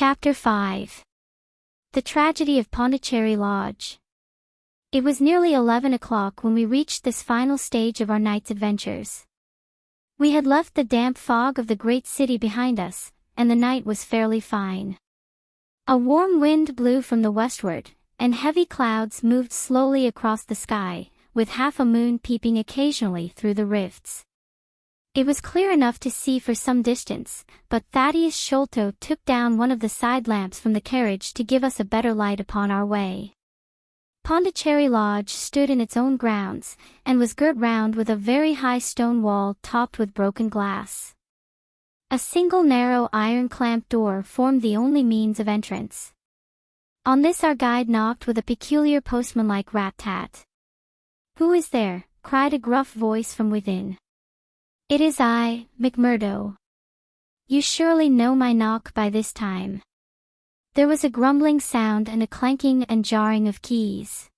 Chapter 5. The Tragedy of Pondicherry Lodge. It was nearly 11 o'clock when we reached this final stage of our night's adventures. We had left the damp fog of the great city behind us, and the night was fairly fine. A warm wind blew from the westward, and heavy clouds moved slowly across the sky, with half a moon peeping occasionally through the rifts. It was clear enough to see for some distance, but Thaddeus Sholto took down one of the side lamps from the carriage to give us a better light upon our way. Pondicherry Lodge stood in its own grounds, and was girt round with a very high stone wall topped with broken glass. A single narrow iron-clamped door formed the only means of entrance. On this our guide knocked with a peculiar postman-like rat-tat. "Who is there?" cried a gruff voice from within. "It is I, McMurdo. You surely know my knock by this time." There was a grumbling sound and a clanking and jarring of keys.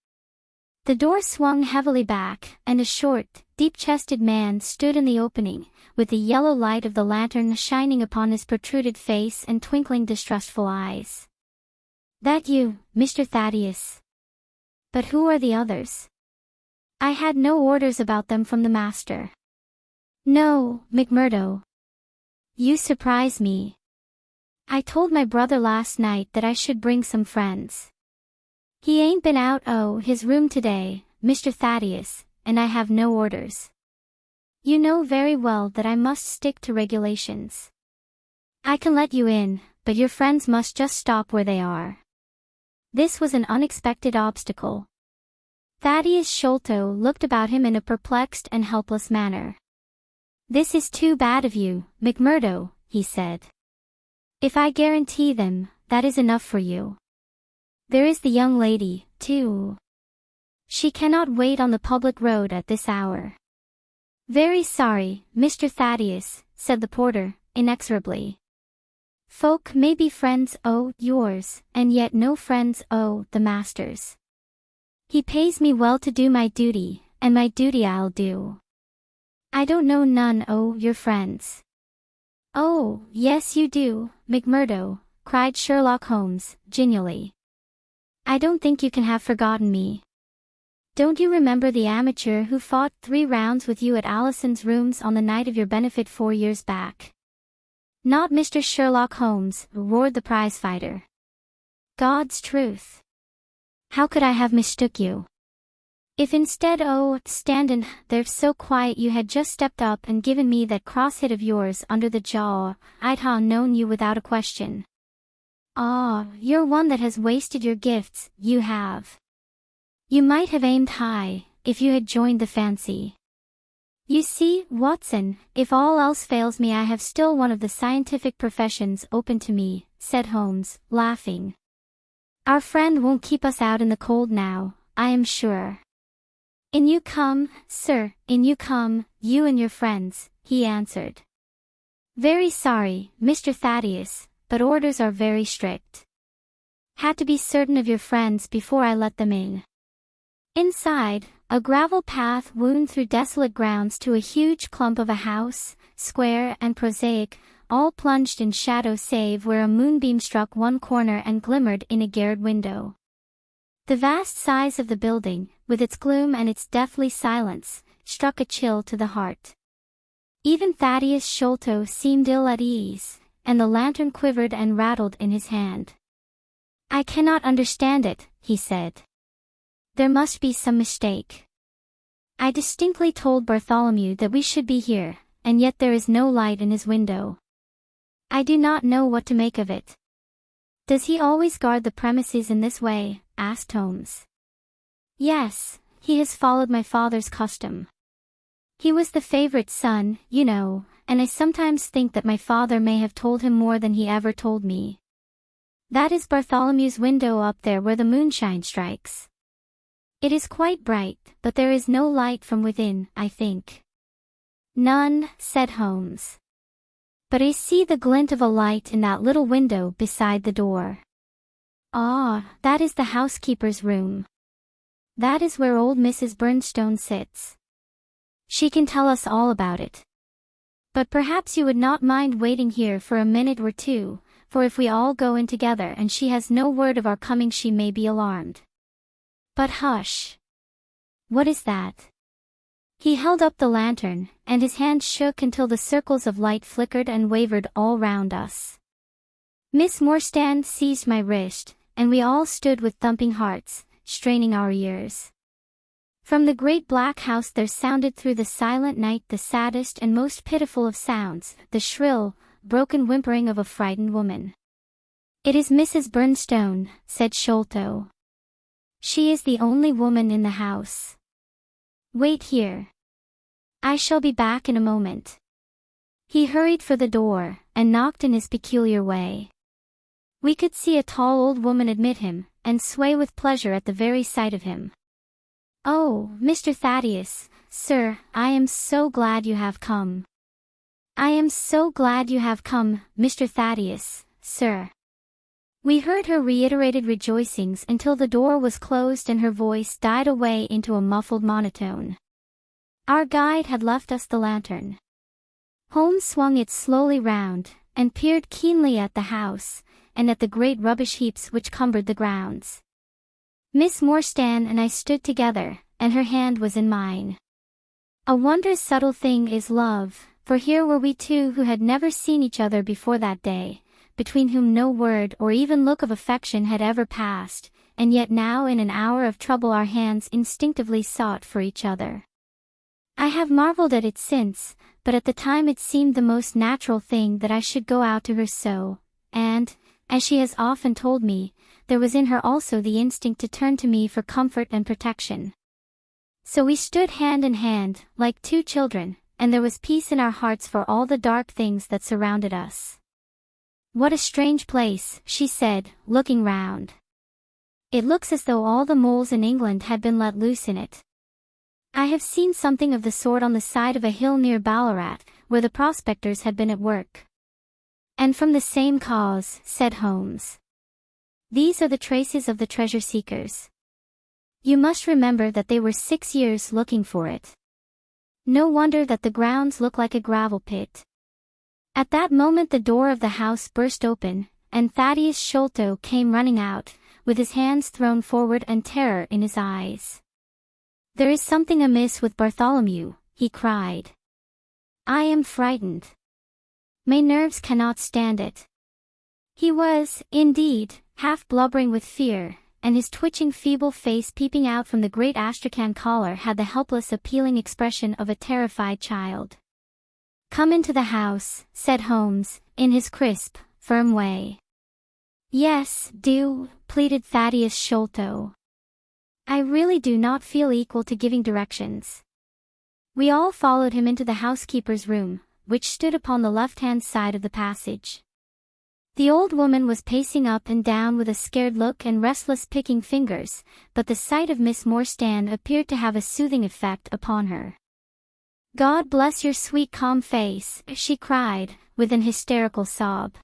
The door swung heavily back, and a short, deep-chested man stood in the opening, with the yellow light of the lantern shining upon his protruded face and twinkling distrustful eyes. "That you, Mr. Thaddeus? But who are the others? I had no orders about them from the master." "No, McMurdo. You surprise me. I told my brother last night that I should bring some friends. He ain't been out his room today, Mr. Thaddeus, and I have no orders. You know very well that I must stick to regulations. I can let you in, but your friends must just stop where they are." This was an unexpected obstacle. Thaddeus Sholto looked about him in a perplexed and helpless manner. "This is too bad of you, McMurdo," he said. "If I guarantee them, that is enough for you. There is the young lady, too. She cannot wait on the public road at this hour." "Very sorry, Mr. Thaddeus," said the porter, inexorably. "Folk may be friends yours, and yet no friends the master's. He pays me well to do my duty, and my duty I'll do. I don't know none your friends." "Oh, yes you do, McMurdo," cried Sherlock Holmes, genially. "I don't think you can have forgotten me. Don't you remember the amateur who fought 3 rounds with you at Allison's rooms on the night of your benefit 4 years back?" "Not Mr. Sherlock Holmes," roared the prize-fighter. "God's truth. How could I have mistook you? If instead standin' there so quiet you had just stepped up and given me that cross hit of yours under the jaw, I'd ha' known you without a question. You're one that has wasted your gifts, you have. You might have aimed high, if you had joined the fancy. You see, Watson, if all else fails me I have still one of the scientific professions open to me," said Holmes, laughing. "Our friend won't keep us out in the cold now, I am sure." "In you come, sir, in you come, you and your friends," he answered. "Very sorry, Mr. Thaddeus, but orders are very strict. Had to be certain of your friends before I let them in." Inside, a gravel path wound through desolate grounds to a huge clump of a house, square and prosaic, all plunged in shadow save where a moonbeam struck one corner and glimmered in a garret window. The vast size of the building, with its gloom and its deathly silence, struck a chill to the heart. Even Thaddeus Sholto seemed ill at ease, and the lantern quivered and rattled in his hand. "I cannot understand it," he said. "There must be some mistake. I distinctly told Bartholomew that we should be here, and yet there is no light in his window. I do not know what to make of it." "Does he always guard the premises in this way?" asked Holmes. "Yes, he has followed my father's custom. He was the favorite son, you know, and I sometimes think that my father may have told him more than he ever told me. That is Bartholomew's window up there where the moonshine strikes. It is quite bright, but there is no light from within, I think." "None," said Holmes. "But I see the glint of a light in that little window beside the door. That is the housekeeper's room. That is where old Mrs. Burnstone sits. She can tell us all about it. But perhaps you would not mind waiting here for a minute or two, for if we all go in together and she has no word of our coming she may be alarmed. But hush! What is that?" He held up the lantern, and his hand shook until the circles of light flickered and wavered all round us. Miss Morstan seized my wrist, and we all stood with thumping hearts, straining our ears. From the great black house there sounded through the silent night the saddest and most pitiful of sounds, the shrill, broken whimpering of a frightened woman. "It is Mrs. Bernstone," said Sholto. "She is the only woman in the house. Wait here. I shall be back in a moment." He hurried for the door, and knocked in his peculiar way. We could see a tall old woman admit him, and sway with pleasure at the very sight of him. "Oh, Mr. Thaddeus, sir, I am so glad you have come. I am so glad you have come, Mr. Thaddeus, sir." We heard her reiterated rejoicings until the door was closed and her voice died away into a muffled monotone. Our guide had left us the lantern. Holmes swung it slowly round, and peered keenly at the house, and at the great rubbish heaps which cumbered the grounds. Miss Morstan and I stood together, and her hand was in mine. A wondrous subtle thing is love, for here were we two who had never seen each other before that day, between whom no word or even look of affection had ever passed, and yet now in an hour of trouble our hands instinctively sought for each other. I have marveled at it since, but at the time it seemed the most natural thing that I should go out to her so, and, as she has often told me, there was in her also the instinct to turn to me for comfort and protection. So we stood hand in hand, like two children, and there was peace in our hearts for all the dark things that surrounded us. "What a strange place," she said, looking round. "It looks as though all the moles in England had been let loose in it. I have seen something of the sort on the side of a hill near Ballarat, where the prospectors had been at work." "And from the same cause," said Holmes. "These are the traces of the treasure-seekers. You must remember that they were 6 years looking for it. No wonder that the grounds look like a gravel pit." At that moment the door of the house burst open, and Thaddeus Sholto came running out, with his hands thrown forward and terror in his eyes. "There is something amiss with Bartholomew," he cried. "I am frightened. My nerves cannot stand it." He was, indeed, half blubbering with fear, and his twitching feeble face peeping out from the great astrakhan collar had the helpless appealing expression of a terrified child. "Come into the house," said Holmes, in his crisp, firm way. "Yes, do," pleaded Thaddeus Sholto. "I really do not feel equal to giving directions." We all followed him into the housekeeper's room, which stood upon the left-hand side of the passage. The old woman was pacing up and down with a scared look and restless picking fingers, but the sight of Miss Morstan appeared to have a soothing effect upon her. "God bless your sweet calm face," she cried, with an hysterical sob.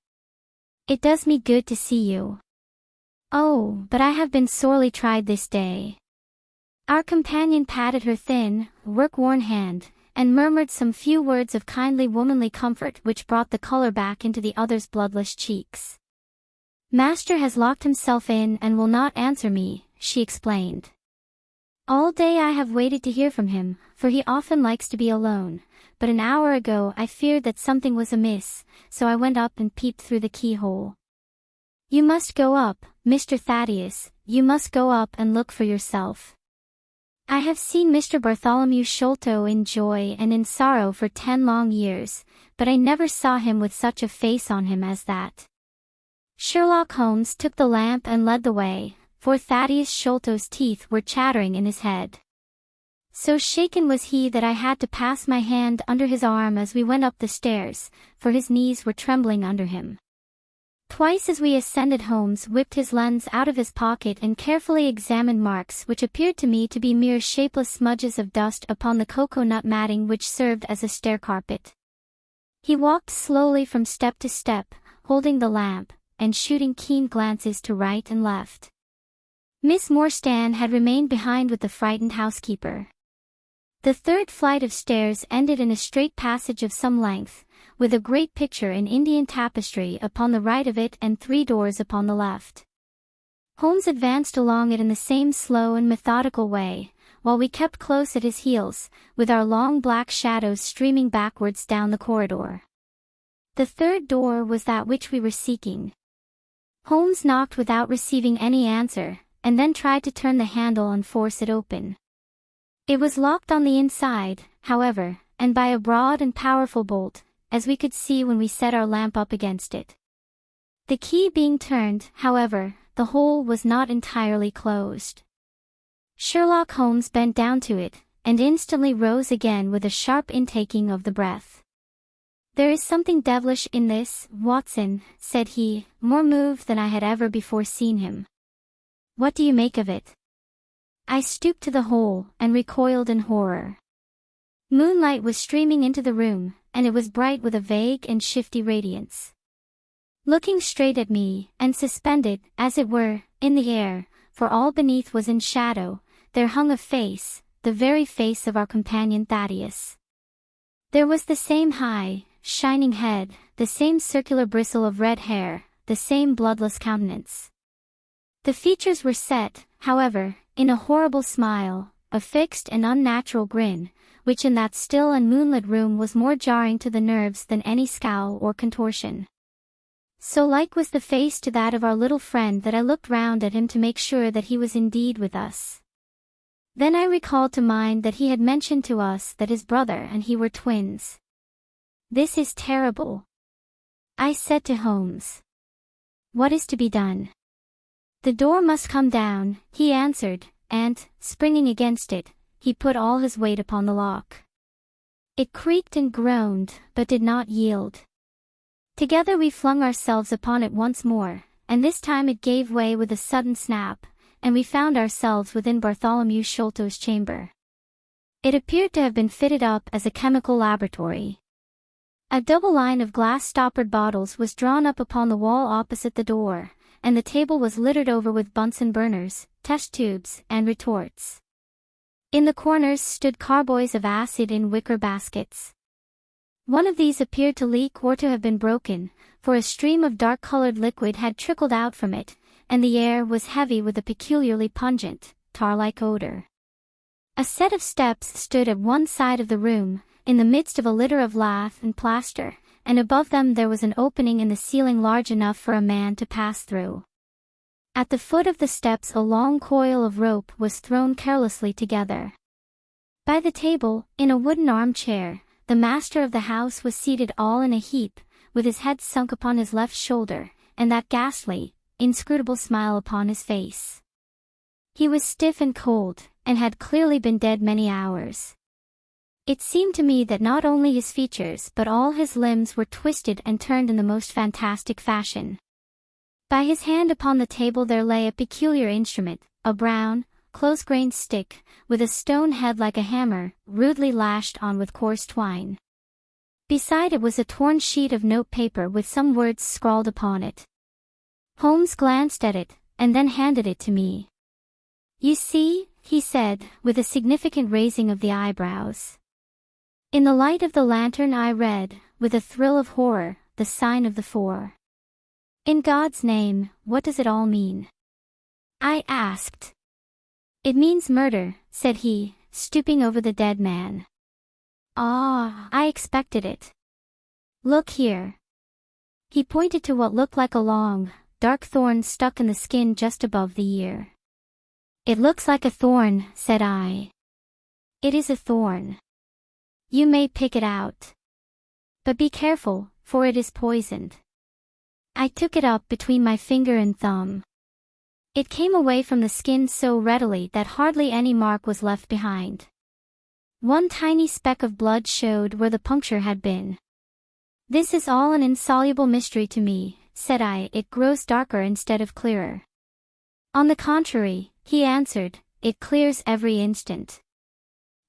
"It does me good to see you. Oh, but I have been sorely tried this day." Our companion patted her thin, work-worn hand, and murmured some few words of kindly womanly comfort which brought the color back into the other's bloodless cheeks. "Master has locked himself in and will not answer me," she explained. "All day I have waited to hear from him, for he often likes to be alone, but an hour ago I feared that something was amiss, so I went up and peeped through the keyhole. You must go up, Mr. Thaddeus, you must go up and look for yourself. I have seen Mr. Bartholomew Sholto in joy and in sorrow for 10 long years, but I never saw him with such a face on him as that." Sherlock Holmes took the lamp and led the way, for Thaddeus Sholto's teeth were chattering in his head. So shaken was he that I had to pass my hand under his arm as we went up the stairs, for his knees were trembling under him. Twice as we ascended Holmes whipped his lens out of his pocket and carefully examined marks which appeared to me to be mere shapeless smudges of dust upon the cocoa-nut matting which served as a stair-carpet. He walked slowly from step to step, holding the lamp, and shooting keen glances to right and left. Miss Morstan had remained behind with the frightened housekeeper. The third flight of stairs ended in a straight passage of some length, with a great picture in Indian tapestry upon the right of it and 3 doors upon the left. Holmes advanced along it in the same slow and methodical way, while we kept close at his heels, with our long black shadows streaming backwards down the corridor. The third door was that which we were seeking. Holmes knocked without receiving any answer, and then tried to turn the handle and force it open. It was locked on the inside, however, and by a broad and powerful bolt, as we could see when we set our lamp up against it. The key being turned, however, the hole was not entirely closed. Sherlock Holmes bent down to it, and instantly rose again with a sharp intaking of the breath. "There is something devilish in this, Watson," said he, more moved than I had ever before seen him. "What do you make of it?" I stooped to the hole, and recoiled in horror. Moonlight was streaming into the room, and it was bright with a vague and shifty radiance. Looking straight at me, and suspended, as it were, in the air, for all beneath was in shadow, there hung a face, the very face of our companion Thaddeus. There was the same high, shining head, the same circular bristle of red hair, the same bloodless countenance. The features were set, however, in a horrible smile, a fixed and unnatural grin, which in that still and moonlit room was more jarring to the nerves than any scowl or contortion. So like was the face to that of our little friend that I looked round at him to make sure that he was indeed with us. Then I recalled to mind that he had mentioned to us that his brother and he were twins. "This is terrible," I said to Holmes. "What is to be done?" "The door must come down," he answered, and, springing against it, he put all his weight upon the lock. It creaked and groaned, but did not yield. Together we flung ourselves upon it once more, and this time it gave way with a sudden snap, and we found ourselves within Bartholomew Sholto's chamber. It appeared to have been fitted up as a chemical laboratory. A double line of glass-stoppered bottles was drawn up upon the wall opposite the door, and the table was littered over with Bunsen burners, test tubes, and retorts. In the corners stood carboys of acid in wicker baskets. One of these appeared to leak or to have been broken, for a stream of dark-colored liquid had trickled out from it, and the air was heavy with a peculiarly pungent, tar-like odor. A set of steps stood at one side of the room, in the midst of a litter of lath and plaster, and above them there was an opening in the ceiling large enough for a man to pass through. At the foot of the steps a long coil of rope was thrown carelessly together. By the table, in a wooden armchair, the master of the house was seated all in a heap, with his head sunk upon his left shoulder, and that ghastly, inscrutable smile upon his face. He was stiff and cold, and had clearly been dead many hours. It seemed to me that not only his features but all his limbs were twisted and turned in the most fantastic fashion. By his hand upon the table there lay a peculiar instrument, a brown, close-grained stick, with a stone head like a hammer, rudely lashed on with coarse twine. Beside it was a torn sheet of note-paper with some words scrawled upon it. Holmes glanced at it, and then handed it to me. "You see," he said, with a significant raising of the eyebrows. In the light of the lantern I read, with a thrill of horror, the sign of the four. "In God's name, what does it all mean?" I asked. "It means murder," said he, stooping over the dead man. "Ah, I expected it. Look here." He pointed to what looked like a long, dark thorn stuck in the skin just above the ear. "It looks like a thorn," said I. "It is a thorn. You may pick it out. But be careful, for it is poisoned." I took it up between my finger and thumb. It came away from the skin so readily that hardly any mark was left behind. One tiny speck of blood showed where the puncture had been. "This is all an insoluble mystery to me," said I. "It grows darker instead of clearer." "On the contrary," he answered, "it clears every instant.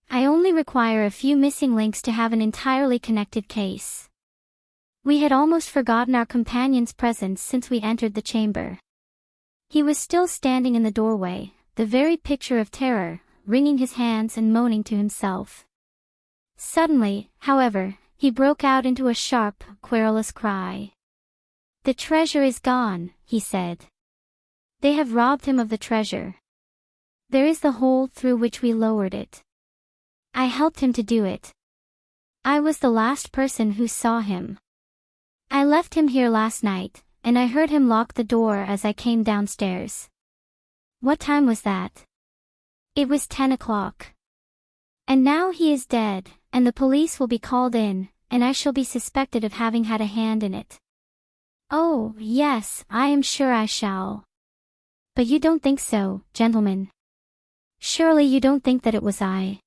I only require a few missing links to have an entirely connected case." We had almost forgotten our companion's presence since we entered the chamber. He was still standing in the doorway, the very picture of terror, wringing his hands and moaning to himself. Suddenly, however, he broke out into a sharp, querulous cry. "The treasure is gone," he said. "They have robbed him of the treasure. There is the hole through which we lowered it. I helped him to do it. I was the last person who saw him. I left him here last night, and I heard him lock the door as I came downstairs." "What time was that?" "It was 10 o'clock. And now he is dead, and the police will be called in, and I shall be suspected of having had a hand in it." "Oh, yes, I am sure I shall. But you don't think so, gentlemen? Surely you don't think that it was I?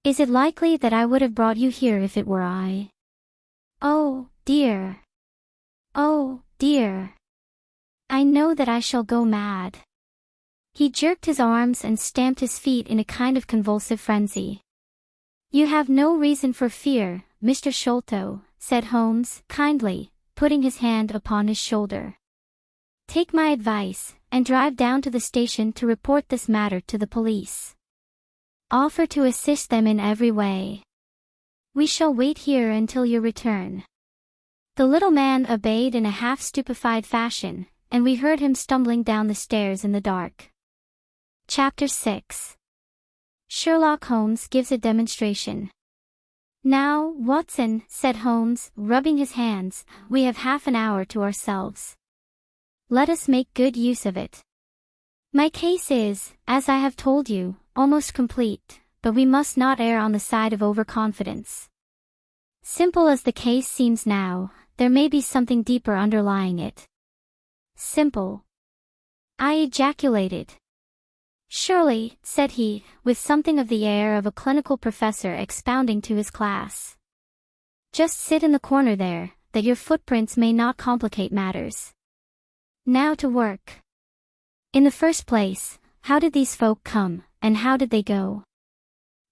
Is it likely that I would have brought you here if it were I? Oh, dear. Oh, dear. I know that I shall go mad." He jerked his arms and stamped his feet in a kind of convulsive frenzy. "You have no reason for fear, Mr. Sholto," said Holmes, kindly, putting his hand upon his shoulder. "Take my advice, and drive down to the station to report this matter to the police. Offer to assist them in every way. We shall wait here until your return." The little man obeyed in a half-stupefied fashion, and we heard him stumbling down the stairs in the dark. Chapter 6. Sherlock Holmes gives a demonstration. "Now, Watson," said Holmes, rubbing his hands, "we have half an hour to ourselves. Let us make good use of it. My case is, as I have told you, almost complete, but we must not err on the side of overconfidence. Simple as the case seems now, there may be something deeper underlying it." "Simple?" I ejaculated. "Surely," said he, with something of the air of a clinical professor expounding to his class. "Just sit in the corner there, that your footprints may not complicate matters. Now to work. In the first place, how did these folk come, and how did they go?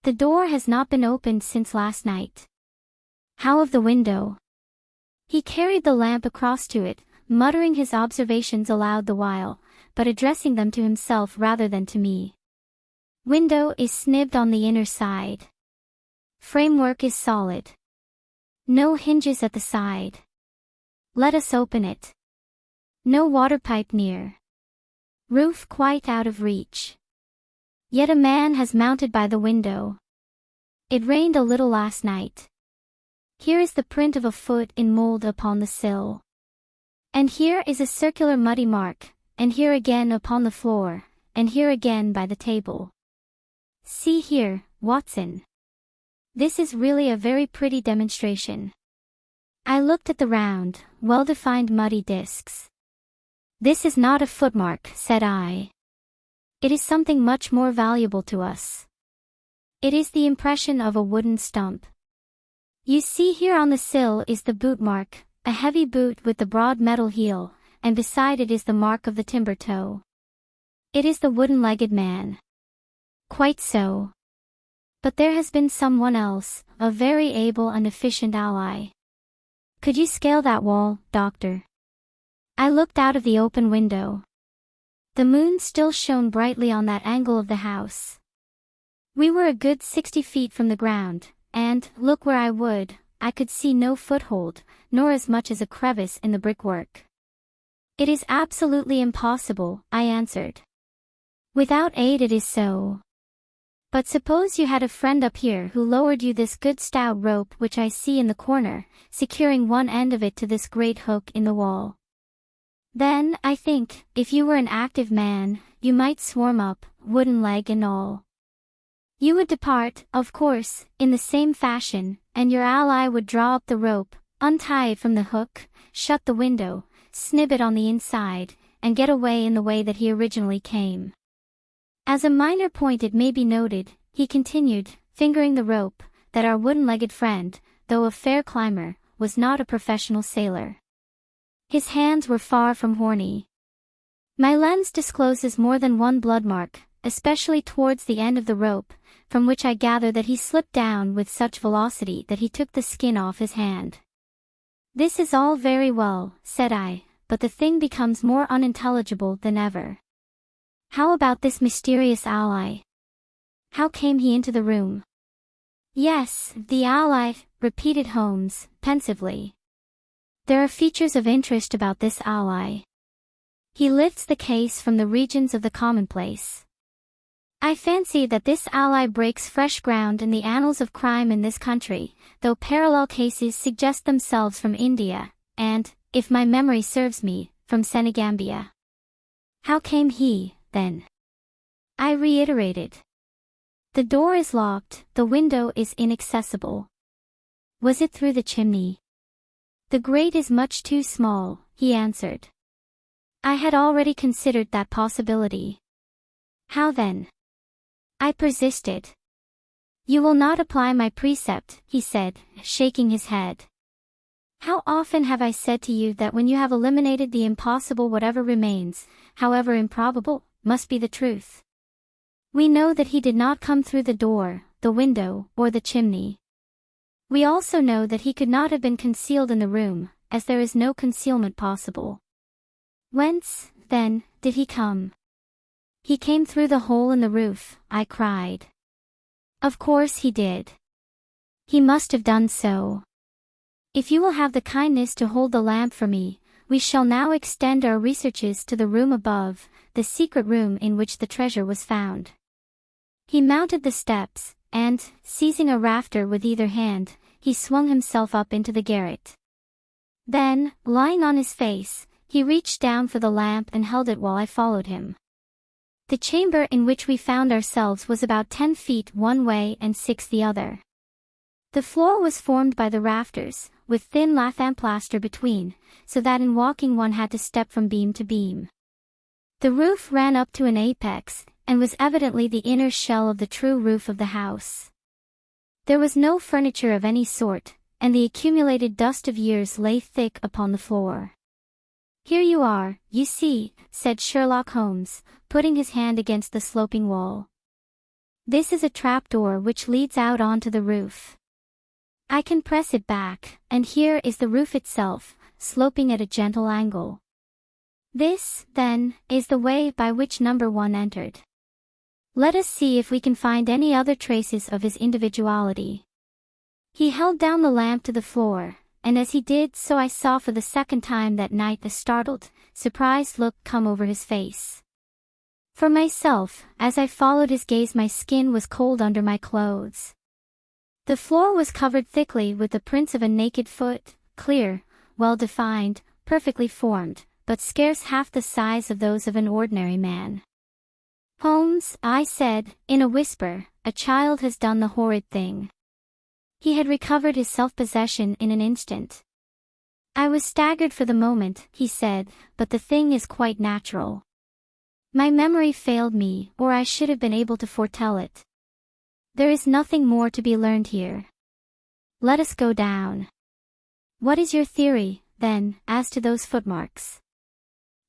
The door has not been opened since last night. How of the window?" He carried the lamp across to it, muttering his observations aloud the while, but addressing them to himself rather than to me. "Window is snibbed on the inner side. Framework is solid. No hinges at the side. Let us open it. No water pipe near. Roof quite out of reach. Yet a man has mounted by the window. It rained a little last night. Here is the print of a foot in mold upon the sill. And here is a circular muddy mark, and here again upon the floor, and here again by the table. See here, Watson. This is really a very pretty demonstration." I looked at the round, well-defined muddy discs. "This is not a footmark," said I. "It is something much more valuable to us. It is the impression of a wooden stump. You see here on the sill is the boot mark, a heavy boot with the broad metal heel, and beside it is the mark of the timber toe. It is the wooden-legged man." "Quite so. But there has been someone else, a very able and efficient ally. Could you scale that wall, Doctor?" I looked out of the open window. The moon still shone brightly on that angle of the house. We were a good 60 feet from the ground, and, look where I would, I could see no foothold, nor as much as a crevice in the brickwork. "It is absolutely impossible," I answered. "Without aid it is so. But suppose you had a friend up here who lowered you this good stout rope which I see in the corner, securing one end of it to this great hook in the wall. Then, I think, if you were an active man, you might swarm up, wooden leg and all. You would depart, of course, in the same fashion, and your ally would draw up the rope, untie it from the hook, shut the window, snib it on the inside, and get away in the way that he originally came. As a minor point it may be noted," he continued, fingering the rope, "that our wooden-legged friend, though a fair climber, was not a professional sailor. His hands were far from horny. My lens discloses more than one blood mark, especially towards the end of the rope, from which I gather that he slipped down with such velocity that he took the skin off his hand." "This is all very well," said I, "but the thing becomes more unintelligible than ever. How about this mysterious ally? How came he into the room? Yes, the ally, repeated Holmes, pensively. There are features of interest about this ally. He lifts the case from the regions of the commonplace. I fancy that this ally breaks fresh ground in the annals of crime in this country, though parallel cases suggest themselves from India, and, if my memory serves me, from Senegambia. How came he, then? I reiterated. The door is locked, the window is inaccessible. Was it through the chimney? The grate is much too small, he answered. I had already considered that possibility. How then? I persisted. You will not apply my precept, he said, shaking his head. How often have I said to you that when you have eliminated the impossible, whatever remains, however improbable, must be the truth. We know that he did not come through the door, the window, or the chimney. We also know that he could not have been concealed in the room, as there is no concealment possible. Whence, then, did he come? He came through the hole in the roof, I cried. Of course he did. He must have done so. If you will have the kindness to hold the lamp for me, we shall now extend our researches to the room above, the secret room in which the treasure was found. He mounted the steps, and, seizing a rafter with either hand, he swung himself up into the garret. Then, lying on his face, he reached down for the lamp and held it while I followed him. The chamber in which we found ourselves was about 10 feet one way and 6 the other. The floor was formed by the rafters, with thin lath plaster between, so that in walking one had to step from beam to beam. The roof ran up to an apex, and was evidently the inner shell of the true roof of the house. There was no furniture of any sort, and the accumulated dust of years lay thick upon the floor. Here you are, you see, said Sherlock Holmes, putting his hand against the sloping wall. This is a trapdoor which leads out onto the roof. I can press it back, and here is the roof itself, sloping at a gentle angle. This, then, is the way by which number 1 entered. Let us see if we can find any other traces of his individuality. He held down the lamp to the floor, and as he did so I saw for the second time that night a startled, surprised look come over his face. For myself, as I followed his gaze, my skin was cold under my clothes. The floor was covered thickly with the prints of a naked foot, clear, well-defined, perfectly formed, but scarce half the size of those of an ordinary man. Holmes, I said, in a whisper, a child has done the horrid thing. He had recovered his self-possession in an instant. I was staggered for the moment, he said, but the thing is quite natural. My memory failed me, or I should have been able to foretell it. There is nothing more to be learned here. Let us go down. What is your theory, then, as to those footmarks?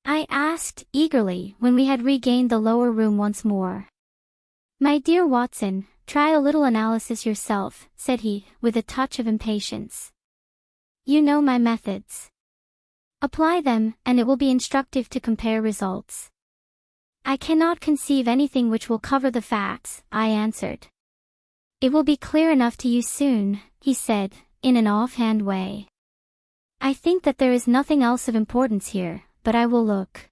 I asked, eagerly, when we had regained the lower room once more. My dear Watson, try a little analysis yourself, said he, with a touch of impatience. You know my methods. Apply them, and it will be instructive to compare results. I cannot conceive anything which will cover the facts, I answered. It will be clear enough to you soon, he said, in an offhand way. I think that there is nothing else of importance here, but I will look.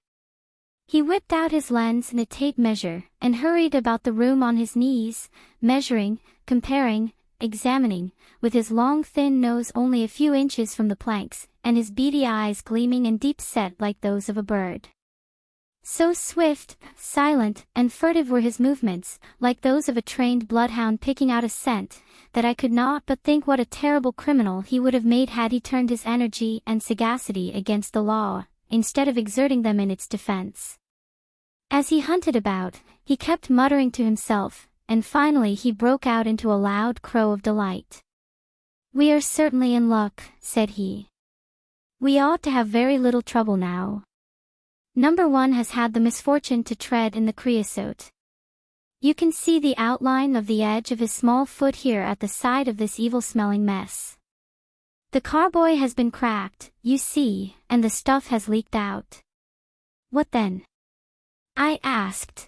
He whipped out his lens and a tape measure, and hurried about the room on his knees, measuring, comparing, examining, with his long thin nose only a few inches from the planks, and his beady eyes gleaming and deep-set like those of a bird. So swift, silent, and furtive were his movements, like those of a trained bloodhound picking out a scent, that I could not but think what a terrible criminal he would have made had he turned his energy and sagacity against the law, instead of exerting them in its defense. As he hunted about, he kept muttering to himself, and finally he broke out into a loud crow of delight. We are certainly in luck, said he. We ought to have very little trouble now. Number 1 has had the misfortune to tread in the creosote. You can see the outline of the edge of his small foot here at the side of this evil-smelling mess. The carboy has been cracked, you see, and the stuff has leaked out. What then? I asked.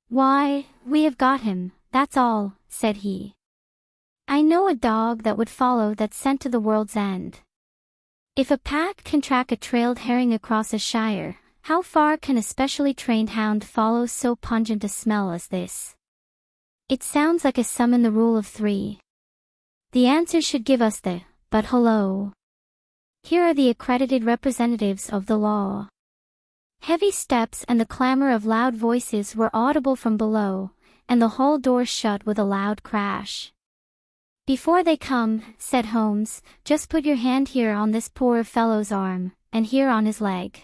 Why, we have got him, that's all, said he. I know a dog that would follow that scent to the world's end. If a pack can track a trailed herring across a shire, how far can a specially trained hound follow so pungent a smell as this? It sounds like a sum in the rule of 3. The answer should give us the, but hello. Here are the accredited representatives of the law. Heavy steps and the clamor of loud voices were audible from below, and the hall door shut with a loud crash. Before they come, said Holmes, just put your hand here on this poor fellow's arm, and here on his leg.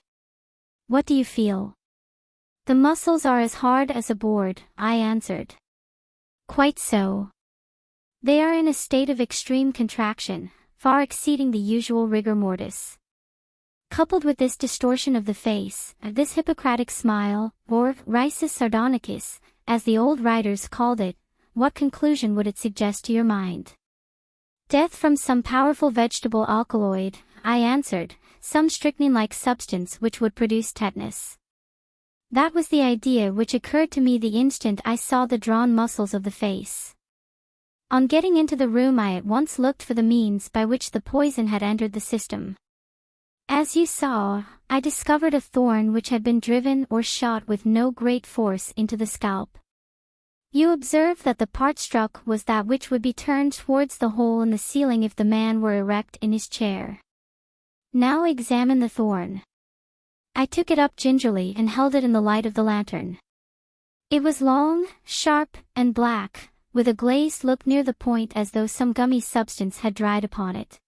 What do you feel? The muscles are as hard as a board, I answered. Quite so. They are in a state of extreme contraction, far exceeding the usual rigor mortis. Coupled with this distortion of the face, this Hippocratic smile, or risus sardonicus, as the old writers called it, what conclusion would it suggest to your mind? Death from some powerful vegetable alkaloid, I answered, some strychnine-like substance which would produce tetanus. That was the idea which occurred to me the instant I saw the drawn muscles of the face. On getting into the room I at once looked for the means by which the poison had entered the system. As you saw, I discovered a thorn which had been driven or shot with no great force into the scalp. You observe that the part struck was that which would be turned towards the hole in the ceiling if the man were erect in his chair. Now examine the thorn. I took it up gingerly and held it in the light of the lantern. It was long, sharp, and black, with a glazed look near the point as though some gummy substance had dried upon it.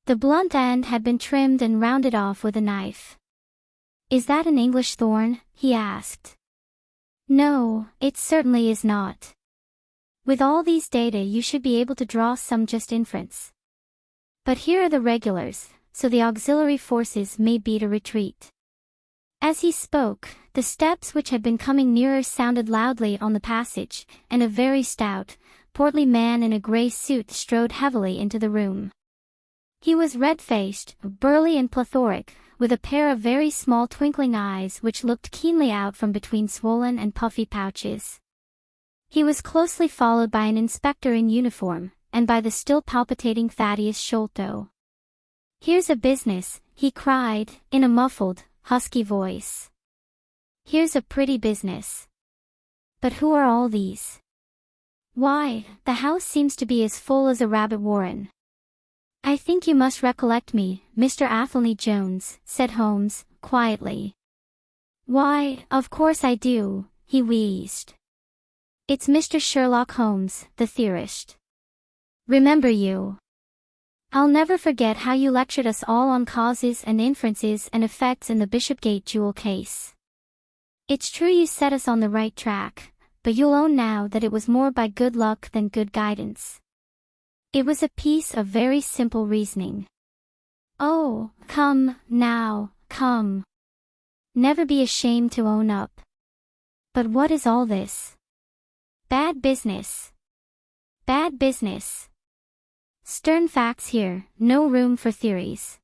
The blunt end had been trimmed and rounded off with a knife. Is that an English thorn? He asked. No, it certainly is not. With all these data you should be able to draw some just inference. But here are the regulars, so the auxiliary forces may beat a retreat. As he spoke, the steps which had been coming nearer sounded loudly on the passage, and a very stout, portly man in a grey suit strode heavily into the room. He was red-faced, burly and plethoric, with a pair of very small twinkling eyes which looked keenly out from between swollen and puffy pouches. He was closely followed by an inspector in uniform, and by the still palpitating Thaddeus Sholto. "Here's a business," he cried, in a muffled, husky voice. "Here's a pretty business. But who are all these? Why, the house seems to be as full as a rabbit warren." "I think you must recollect me, Mr. Athelney Jones," said Holmes, quietly. "Why, of course I do," he wheezed. "It's Mr. Sherlock Holmes, the theorist. Remember you? I'll never forget how you lectured us all on causes and inferences and effects in the Bishopgate jewel case. It's true you set us on the right track, but you'll own now that it was more by good luck than good guidance. It was a piece of very simple reasoning. Oh, come, now, come. Never be ashamed to own up. But what is all this? Bad business. Bad business. Stern facts here, no room for theories.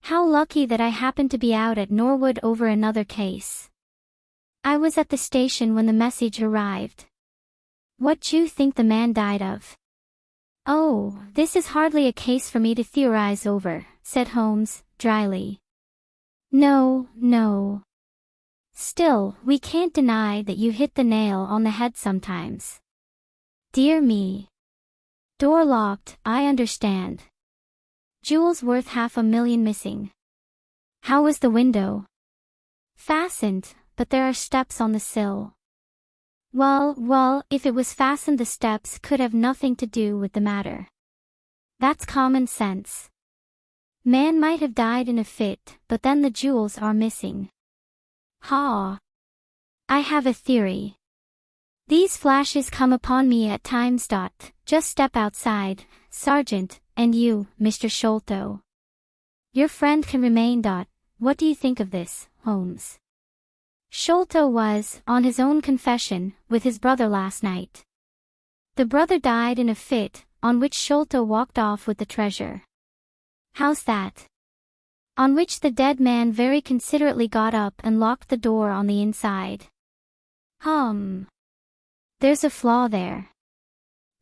How lucky that I happened to be out at Norwood over another case. I was at the station when the message arrived. What do you think the man died of?" "Oh, this is hardly a case for me to theorize over," said Holmes, dryly. "No, no. Still, we can't deny that you hit the nail on the head sometimes. Dear me. Door locked, I understand. Jewels worth $500,000 missing. How was the window?" "Fastened, but there are steps on the sill." Well, if it was fastened the steps could have nothing to do with the matter. That's common sense. Man might have died in a fit, but then the jewels are missing. Ha! I have a theory. These flashes come upon me at times. Just step outside, Sergeant, and you, Mr. Sholto. Your friend can remain. What do you think of this, Holmes?" Sholto was, on his own confession, with his brother last night. The brother died in a fit, on which Sholto walked off with the treasure. How's that? On which the dead man very considerately got up and locked the door on the inside. There's a flaw there.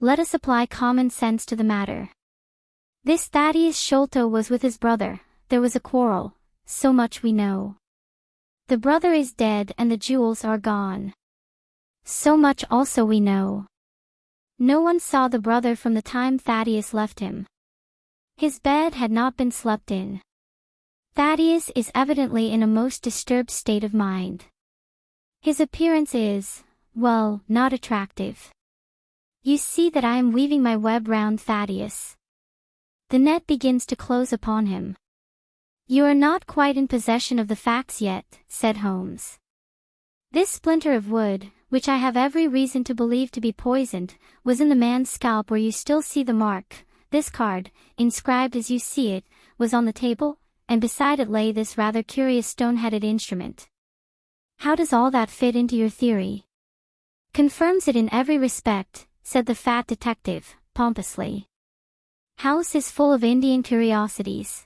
Let us apply common sense to the matter. This Thaddeus Sholto was with his brother, there was a quarrel, so much we know. The brother is dead and the jewels are gone. So much also we know. No one saw the brother from the time Thaddeus left him. His bed had not been slept in. Thaddeus is evidently in a most disturbed state of mind. His appearance is, well, not attractive. You see that I am weaving my web round Thaddeus. The net begins to close upon him. You are not quite in possession of the facts yet, said Holmes. This splinter of wood, which I have every reason to believe to be poisoned, was in the man's scalp where you still see the mark. This card, inscribed as you see it, was on the table, and beside it lay this rather curious stone-headed instrument. How does all that fit into your theory? Confirms it in every respect, said the fat detective, pompously. House is full of Indian curiosities.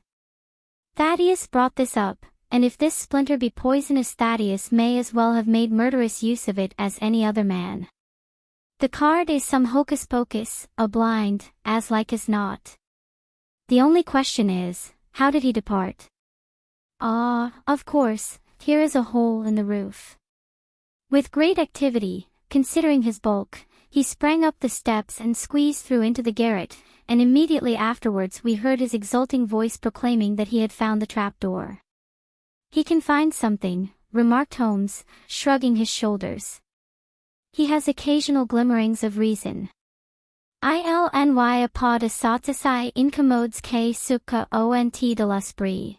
Thaddeus brought this up, and if this splinter be poisonous, Thaddeus may as well have made murderous use of it as any other man. The card is some hocus-pocus, a blind, as like as not. The only question is, how did he depart? Of course, here is a hole in the roof. With great activity, considering his bulk, he sprang up the steps and squeezed through into the garret, and immediately afterwards we heard his exulting voice proclaiming that he had found the trapdoor. He can find something, remarked Holmes, shrugging his shoulders. He has occasional glimmerings of reason. Ilny apod asotisai incommodes que succa ont de l'esprit.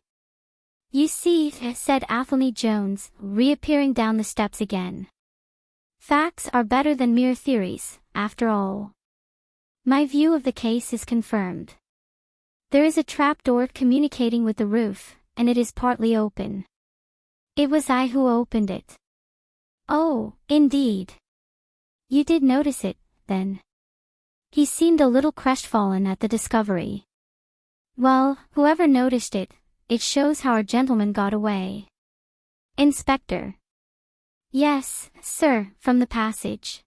You see, said Athelney Jones, reappearing down the steps again. Facts are better than mere theories, after all. My view of the case is confirmed. There is a trapdoor communicating with the roof, and it is partly open. It was I who opened it. Oh, indeed. You did notice it, then? He seemed a little crestfallen at the discovery. Well, whoever noticed it, it shows how our gentleman got away. Inspector. Yes, sir, from the passage.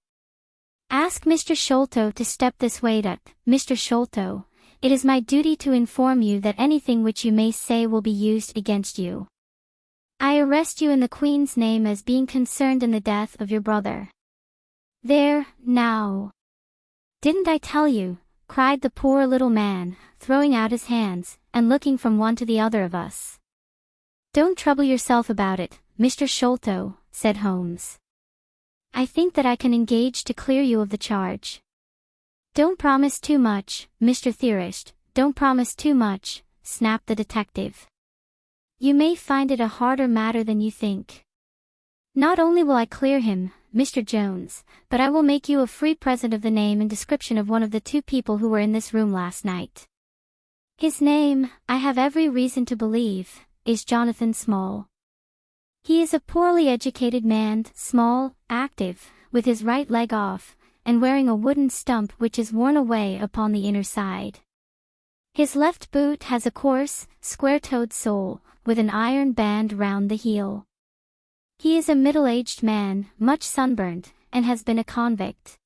Ask Mr. Sholto to step this way. Mr. Sholto, it is my duty to inform you that anything which you may say will be used against you. I arrest you in the Queen's name as being concerned in the death of your brother. There, now. Didn't I tell you? Cried the poor little man, throwing out his hands, and looking from one to the other of us. Don't trouble yourself about it, Mr. Sholto, said Holmes. I think that I can engage to clear you of the charge. Don't promise too much, Mr. Theorist, don't promise too much, snapped the detective. You may find it a harder matter than you think. Not only will I clear him, Mr. Jones, but I will make you a free present of the name and description of one of the two people who were in this room last night. His name, I have every reason to believe, is Jonathan Small. He is a poorly educated man, small, active, with his right leg off, and wearing a wooden stump which is worn away upon the inner side. His left boot has a coarse, square-toed sole, with an iron band round the heel. He is a middle-aged man, much sunburned, and has been a convict.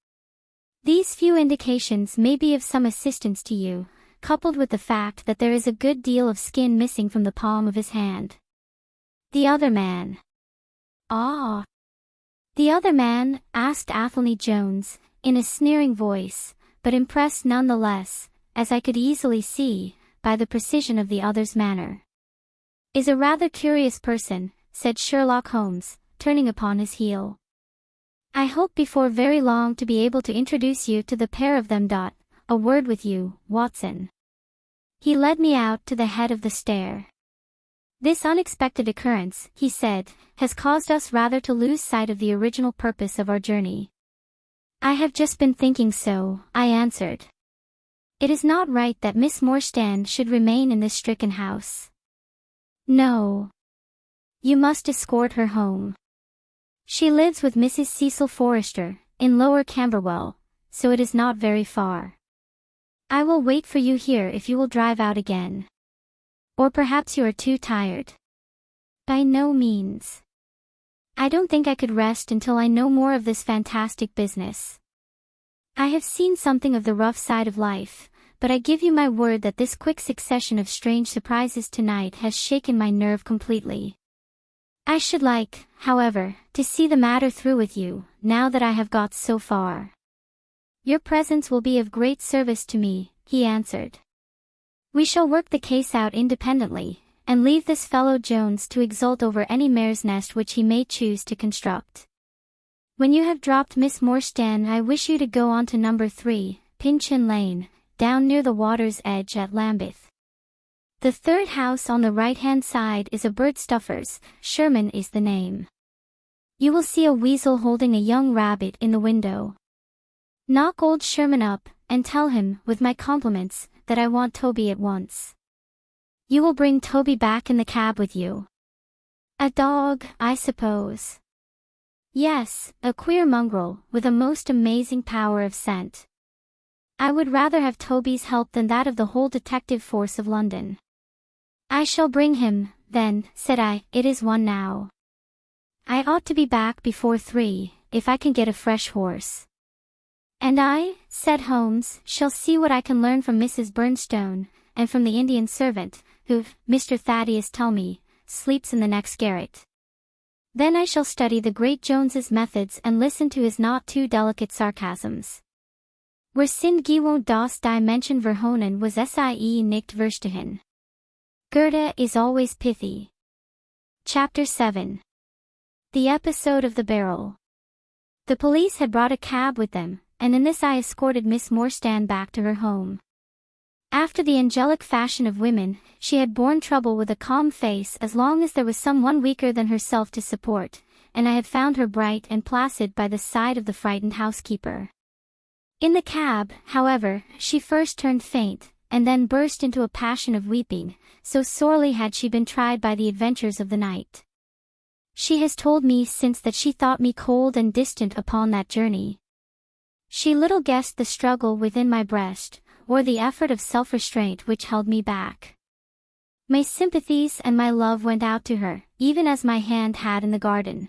These few indications may be of some assistance to you, coupled with the fact that there is a good deal of skin missing from the palm of his hand. The other man. The other man, asked Athelney Jones, in a sneering voice, but impressed none the less, as I could easily see, by the precision of the other's manner. Is a rather curious person, said Sherlock Holmes, turning upon his heel. I hope before very long to be able to introduce you to the pair of them. A word with you, Watson. He led me out to the head of the stair. This unexpected occurrence, he said, has caused us rather to lose sight of the original purpose of our journey. I have just been thinking so, I answered. It is not right that Miss Morstan should remain in this stricken house. No. You must escort her home. She lives with Mrs. Cecil Forrester, in Lower Camberwell, so it is not very far. I will wait for you here if you will drive out again. Or perhaps you are too tired. By no means. I don't think I could rest until I know more of this fantastic business. I have seen something of the rough side of life, but I give you my word that this quick succession of strange surprises tonight has shaken my nerve completely. I should like, however, to see the matter through with you, now that I have got so far. Your presence will be of great service to me, he answered. We shall work the case out independently, and leave this fellow Jones to exult over any mare's nest which he may choose to construct. When you have dropped Miss Morstan, I wish you to go on to number 3, Pinchin Lane, down near the water's edge at Lambeth. The third house on the right-hand side is a bird-stuffer's, Sherman is the name. You will see a weasel holding a young rabbit in the window. Knock old Sherman up, and tell him, with my compliments, that I want Toby at once. You will bring Toby back in the cab with you. A dog, I suppose. Yes, a queer mongrel, with a most amazing power of scent. I would rather have Toby's help than that of the whole detective force of London. I shall bring him, then, said I. It is 1 now. I ought to be back before 3, if I can get a fresh horse. And I, said Holmes, shall see what I can learn from Mrs. Bernstone, and from the Indian servant, who, Mr. Thaddeus tell me, sleeps in the next garret. Then I shall study the great Jones's methods and listen to his not too delicate sarcasms. Where sind gewont das die Menschen verhonen was sie nicht verstehen. Goethe is always pithy. Chapter 7. The episode of the barrel. The police had brought a cab with them, and in this I escorted Miss Morstan back to her home. After the angelic fashion of women, she had borne trouble with a calm face as long as there was some one weaker than herself to support, and I had found her bright and placid by the side of the frightened housekeeper. In the cab, however, she first turned faint, and then burst into a passion of weeping, so sorely had she been tried by the adventures of the night. She has told me since that she thought me cold and distant upon that journey. She little guessed the struggle within my breast, or the effort of self-restraint which held me back. My sympathies and my love went out to her, even as my hand had in the garden.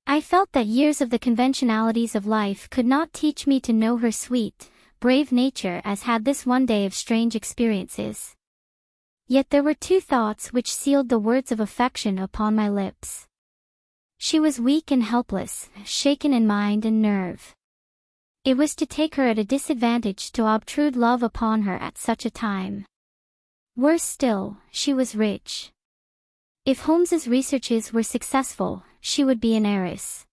I felt that years of the conventionalities of life could not teach me to know her sweet, brave nature as had this one day of strange experiences. Yet there were 2 thoughts which sealed the words of affection upon my lips. She was weak and helpless, shaken in mind and nerve. It was to take her at a disadvantage to obtrude love upon her at such a time. Worse still, she was rich. If Holmes's researches were successful, she would be an heiress.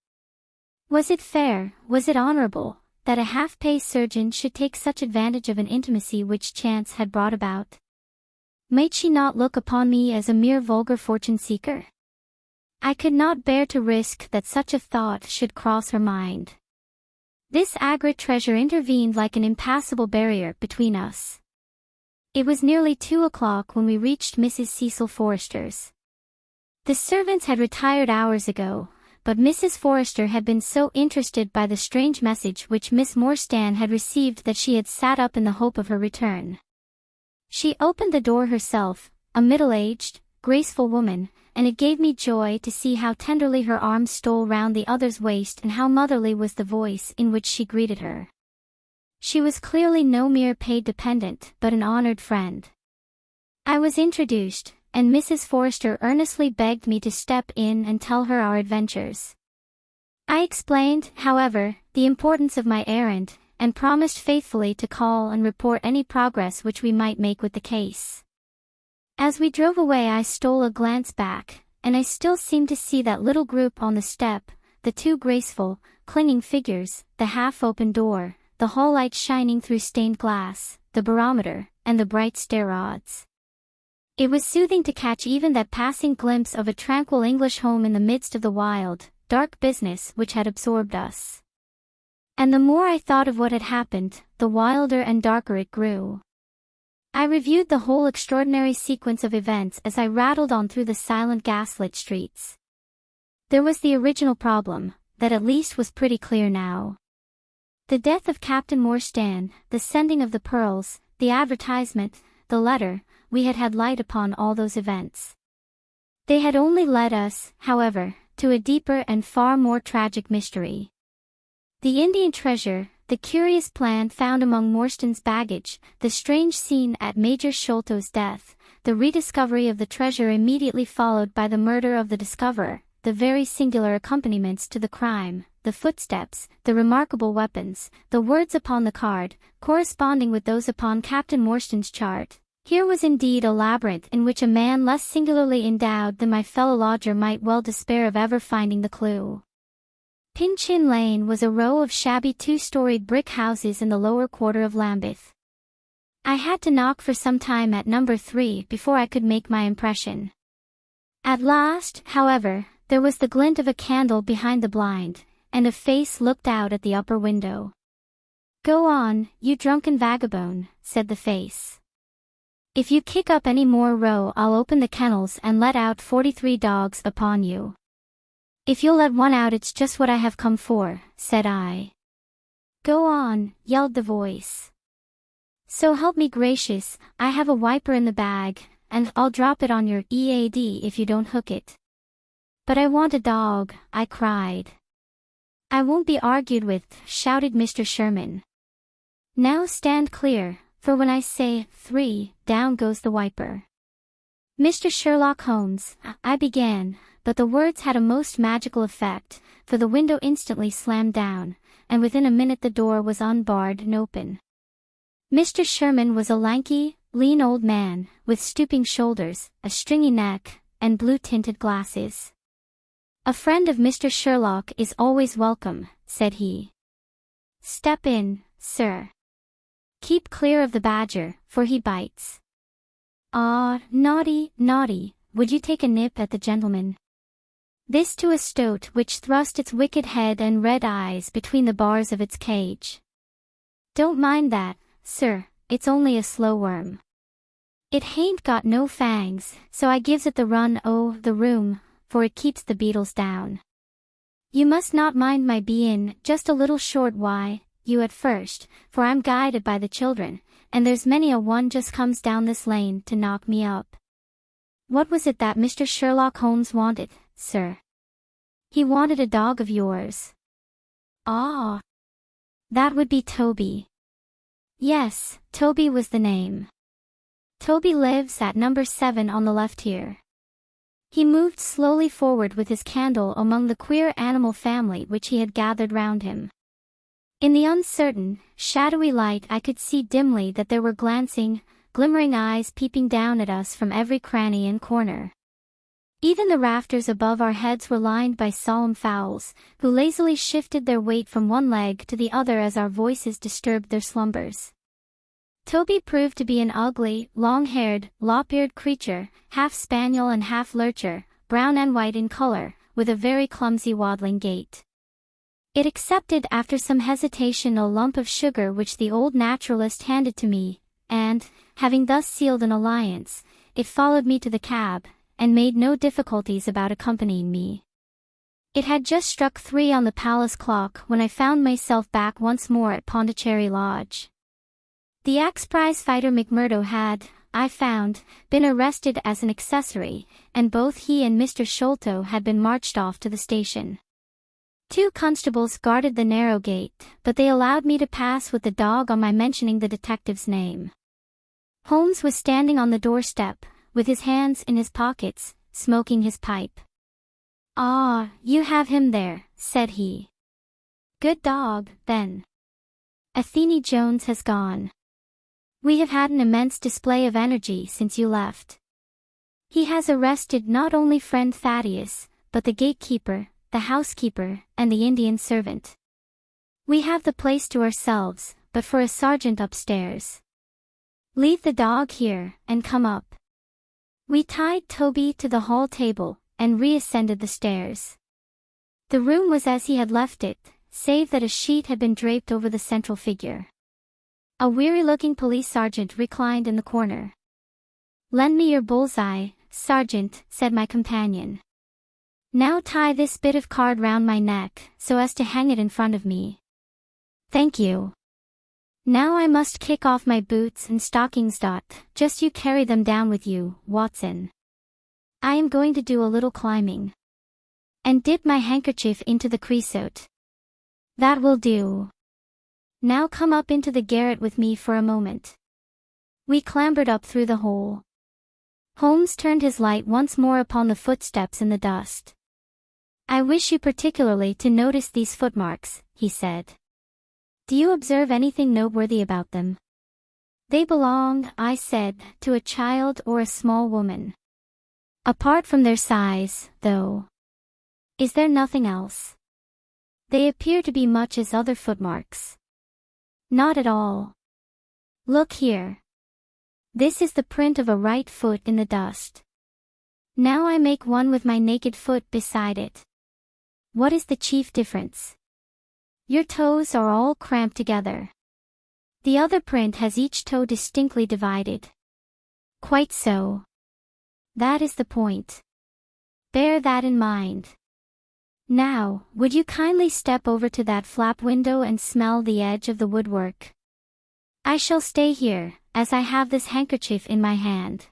Was it fair, was it honorable, that a half-pay surgeon should take such advantage of an intimacy which chance had brought about? Might she not look upon me as a mere vulgar fortune-seeker? I could not bear to risk that such a thought should cross her mind. This agate treasure intervened like an impassable barrier between us. It was nearly 2 o'clock when we reached Mrs. Cecil Forrester's. The servants had retired hours ago, but Mrs. Forrester had been so interested by the strange message which Miss Morstan had received that she had sat up in the hope of her return. She opened the door herself, a middle-aged, graceful woman, and it gave me joy to see how tenderly her arms stole round the other's waist and how motherly was the voice in which she greeted her. She was clearly no mere paid dependent, but an honored friend. I was introduced, and Mrs. Forrester earnestly begged me to step in and tell her our adventures. I explained, however, the importance of my errand, and promised faithfully to call and report any progress which we might make with the case. As we drove away I stole a glance back, and I still seemed to see that little group on the step, the 2 graceful, clinging figures, the half-open door, the hall light shining through stained glass, the barometer, and the bright stair rods. It was soothing to catch even that passing glimpse of a tranquil English home in the midst of the wild, dark business which had absorbed us. And the more I thought of what had happened, the wilder and darker it grew. I reviewed the whole extraordinary sequence of events as I rattled on through the silent gaslit streets. There was the original problem, that at least was pretty clear now. The death of Captain Morstan, the sending of the pearls, the advertisement, the letter, we had had light upon all those events. They had only led us, however, to a deeper and far more tragic mystery. The Indian treasure, the curious plant found among Morstan's baggage, the strange scene at Major Sholto's death, the rediscovery of the treasure immediately followed by the murder of the discoverer, the very singular accompaniments to the crime, the footsteps, the remarkable weapons, the words upon the card, corresponding with those upon Captain Morstan's chart. Here was indeed a labyrinth in which a man less singularly endowed than my fellow lodger might well despair of ever finding the clue. Pinchin Lane was a row of shabby two-storied brick houses in the lower quarter of Lambeth. I had to knock for some time at number 3 before I could make my impression. At last, however, there was the glint of a candle behind the blind, and a face looked out at the upper window. "Go on, you drunken vagabond," said the face. "If you kick up any more row I'll open the kennels and let out 43 dogs upon you." "If you'll let one out it's just what I have come for," said I. "Go on," yelled the voice. "So help me gracious, I have a wiper in the bag, and I'll drop it on your EAD if you don't hook it." "But I want a dog," I cried. "I won't be argued with," shouted Mr. Sherman. "Now stand clear, for when I say 3, down goes the wiper." "Mr. Sherlock Holmes," I began, but the words had a most magical effect, for the window instantly slammed down, and within a minute the door was unbarred and open. Mr. Sherman was a lanky, lean old man, with stooping shoulders, a stringy neck, and blue-tinted glasses. "A friend of Mr. Sherlock is always welcome," said he. "Step in, sir. Keep clear of the badger, for he bites." "Ah, naughty, naughty, would you take a nip at the gentleman?" This to a stoat which thrust its wicked head and red eyes between the bars of its cage. "Don't mind that, sir, it's only a slow worm. It hain't got no fangs, so I gives it the run o' the room, for it keeps the beetles down. You must not mind my bein' just a little short you at first, for I'm guided by the children, and there's many a one just comes down this lane to knock me up." "What was it that Mr. Sherlock Holmes wanted, sir?" "He wanted a dog of yours." "Ah, that would be Toby." "Yes, Toby was the name. Toby lives at number 7 on the left here." He moved slowly forward with his candle among the queer animal family which he had gathered round him. In the uncertain, shadowy light I could see dimly that there were glancing, glimmering eyes peeping down at us from every cranny and corner. Even the rafters above our heads were lined by solemn fowls, who lazily shifted their weight from one leg to the other as our voices disturbed their slumbers. Toby proved to be an ugly, long-haired, lop-eared creature, half spaniel and half lurcher, brown and white in color, with a very clumsy waddling gait. It accepted after some hesitation a lump of sugar which the old naturalist handed to me, and, having thus sealed an alliance, it followed me to the cab, and made no difficulties about accompanying me. It had just struck 3 on the palace clock when I found myself back once more at Pondicherry Lodge. The ex-prize fighter McMurdo had, I found, been arrested as an accessory, and both he and Mr. Sholto had been marched off to the station. 2 constables guarded the narrow gate, but they allowed me to pass with the dog on my mentioning the detective's name. Holmes was standing on the doorstep, with his hands in his pockets, smoking his pipe. "Ah, you have him there," said he. "Good dog, then. Athene Jones has gone. We have had an immense display of energy since you left. He has arrested not only friend Thaddeus, but the gatekeeper, the housekeeper, and the Indian servant. We have the place to ourselves, but for a sergeant upstairs. Leave the dog here, and come up." We tied Toby to the hall table, and reascended the stairs. The room was as he had left it, save that a sheet had been draped over the central figure. A weary-looking police sergeant reclined in the corner. "Lend me your bullseye, sergeant," said my companion. "Now tie this bit of card round my neck, so as to hang it in front of me." "Thank you. Now I must kick off my boots and stockings. Just you carry them down with you, Watson. I am going to do a little climbing. And dip my handkerchief into the creosote. That will do." Now come up into the garret with me for a moment. We clambered up through the hole. Holmes turned his light once more upon the footsteps in the dust. I wish you particularly to notice these footmarks, he said. Do you observe anything noteworthy about them? They belong, I said, to a child or a small woman. Apart from their size, though. Is there nothing else? They appear to be much as other footmarks. Not at all. Look here. This is the print of a right foot in the dust. Now I make one with my naked foot beside it. What is the chief difference? Your toes are all cramped together. The other print has each toe distinctly divided. Quite so. That is the point. Bear that in mind. Now, would you kindly step over to that flap window and smell the edge of the woodwork? I shall stay here, as I have this handkerchief in my hand.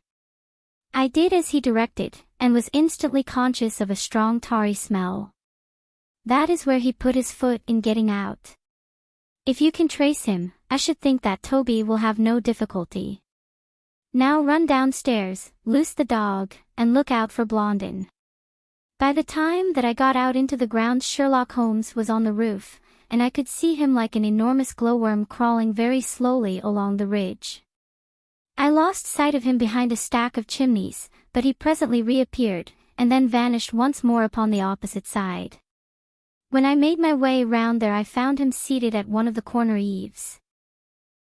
I did as he directed, and was instantly conscious of a strong tarry smell. That is where he put his foot in getting out. If you can trace him, I should think that Toby will have no difficulty. Now run downstairs, loose the dog, and look out for Blondin. By the time that I got out into the grounds, Sherlock Holmes was on the roof, and I could see him like an enormous glowworm crawling very slowly along the ridge. I lost sight of him behind a stack of chimneys, but he presently reappeared, and then vanished once more upon the opposite side. When I made my way round there I found him seated at one of the corner eaves.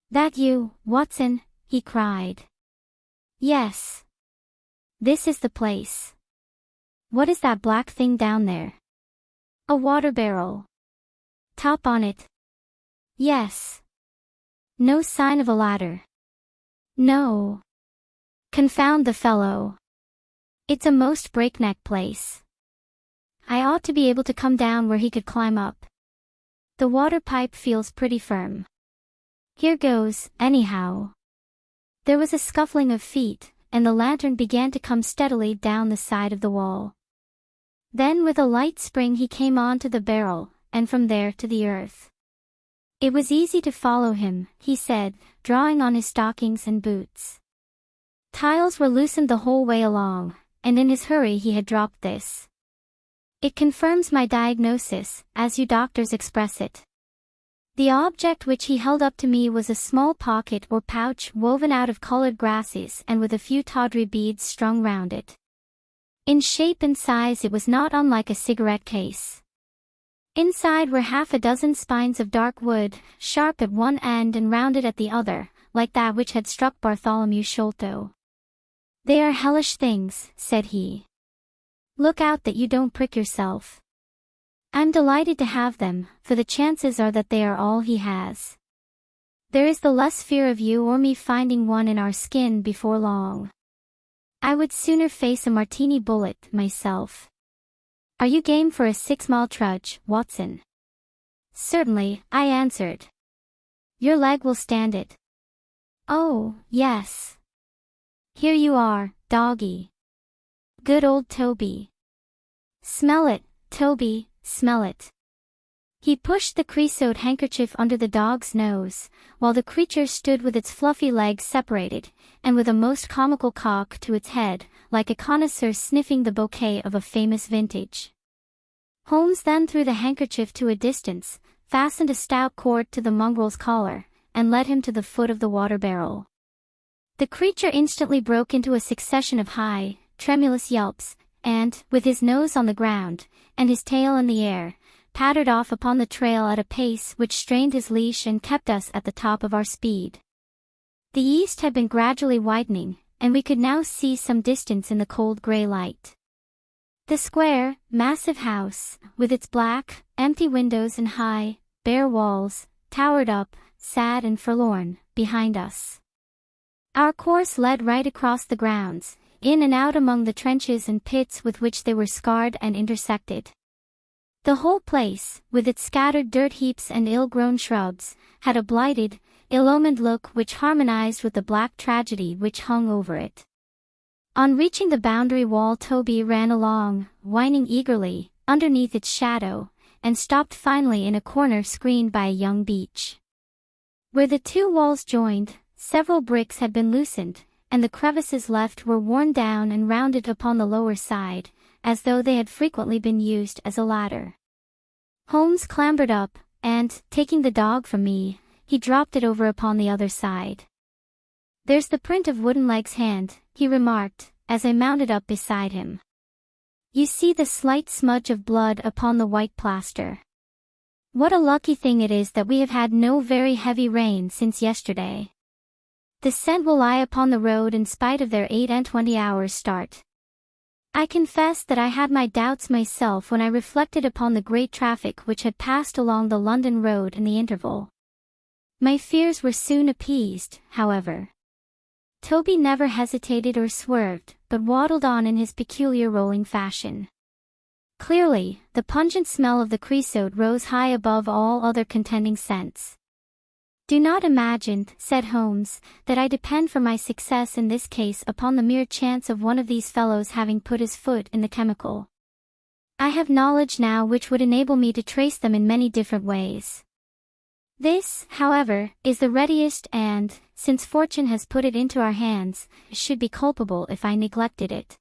"That you, Watson?" he cried. "Yes. This is the place. What is that black thing down there?" "A water barrel." "Top on it?" "Yes." "No sign of a ladder?" "No." "Confound the fellow. It's a most breakneck place. I ought to be able to come down where he could climb up. The water pipe feels pretty firm. Here goes, anyhow." There was a scuffling of feet, and the lantern began to come steadily down the side of the wall. Then with a light spring he came on to the barrel, and from there to the earth. It was easy to follow him, he said, drawing on his stockings and boots. Tiles were loosened the whole way along, and in his hurry he had dropped this. It confirms my diagnosis, as you doctors express it. The object which he held up to me was a small pocket or pouch woven out of colored grasses and with a few tawdry beads strung round it. In shape and size it was not unlike a cigarette case. Inside were half a dozen spines of dark wood, sharp at one end and rounded at the other, like that which had struck Bartholomew Sholto. "They are hellish things," said he. "Look out that you don't prick yourself." "I'm delighted to have them, for the chances are that they are all he has. There is the less fear of you or me finding one in our skin before long. I would sooner face a martini bullet, myself. Are you game for a 6-mile trudge, Watson?" "Certainly," I answered. "Your leg will stand it." "Oh, yes. Here you are, doggy. Good old Toby. Smell it, Toby, smell it." He pushed the creosote handkerchief under the dog's nose, while the creature stood with its fluffy legs separated, and with a most comical cock to its head, like a connoisseur sniffing the bouquet of a famous vintage. Holmes then threw the handkerchief to a distance, fastened a stout cord to the mongrel's collar, and led him to the foot of the water barrel. The creature instantly broke into a succession of high, tremulous yelps, and, with his nose on the ground, and his tail in the air, pattered off upon the trail at a pace which strained his leash and kept us at the top of our speed. The east had been gradually widening, and we could now see some distance in the cold grey light. The square, massive house, with its black, empty windows and high, bare walls, towered up, sad and forlorn, behind us. Our course led right across the grounds, in and out among the trenches and pits with which they were scarred and intersected. The whole place, with its scattered dirt heaps and ill-grown shrubs, had a blighted, ill-omened look which harmonized with the black tragedy which hung over it. On reaching the boundary wall Toby ran along, whining eagerly, underneath its shadow, and stopped finally in a corner screened by a young beech. Where the two walls joined, several bricks had been loosened, and the crevices left were worn down and rounded upon the lower side, as though they had frequently been used as a ladder. Holmes clambered up, and, taking the dog from me, he dropped it over upon the other side. "There's the print of Woodenleg's hand," he remarked, as I mounted up beside him. "You see the slight smudge of blood upon the white plaster. What a lucky thing it is that we have had no very heavy rain since yesterday. The scent will lie upon the road in spite of their 28 hours start." I confess that I had my doubts myself when I reflected upon the great traffic which had passed along the London road in the interval. My fears were soon appeased, however. Toby never hesitated or swerved, but waddled on in his peculiar rolling fashion. Clearly, the pungent smell of the creosote rose high above all other contending scents. "Do not imagine," said Holmes, "that I depend for my success in this case upon the mere chance of one of these fellows having put his foot in the chemical. I have knowledge now which would enable me to trace them in many different ways. This, however, is the readiest and, since fortune has put it into our hands, should be culpable if I neglected it.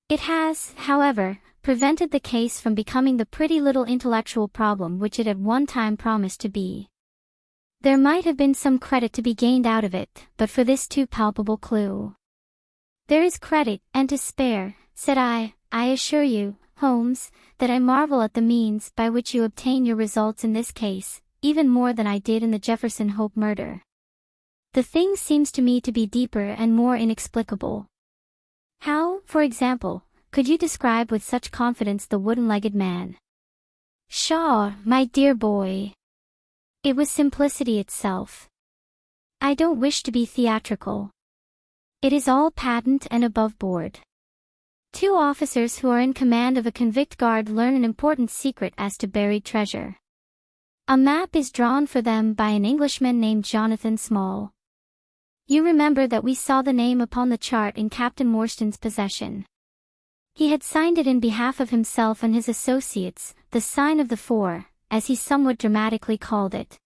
It has, however, prevented the case from becoming the pretty little intellectual problem which it at one time promised to be. There might have been some credit to be gained out of it, but for this too palpable clue." "There is credit, and to spare," said I assure you, Holmes, that I marvel at the means by which you obtain your results in this case, even more than I did in the Jefferson Hope murder. The thing seems to me to be deeper and more inexplicable. How, for example, could you describe with such confidence the wooden-legged man?" "Pshaw, my dear boy! It was simplicity itself. I don't wish to be theatrical. It is all patent and above board. Two officers who are in command of a convict guard learn an important secret as to buried treasure. A map is drawn for them by an Englishman named Jonathan Small. You remember that we saw the name upon the chart in Captain Morstan's possession. He had signed it in behalf of himself and his associates, the sign of the four, as he somewhat dramatically called it.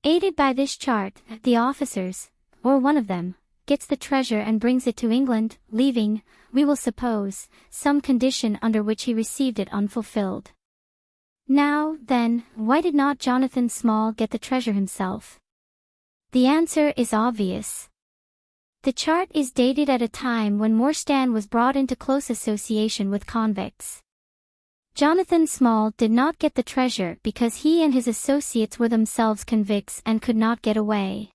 Aided by this chart, the officers, or one of them, gets the treasure and brings it to England, leaving, we will suppose, some condition under which he received it unfulfilled. Now, then, why did not Jonathan Small get the treasure himself? The answer is obvious. The chart is dated at a time when Morstan was brought into close association with convicts. Jonathan Small did not get the treasure because he and his associates were themselves convicts and could not get away.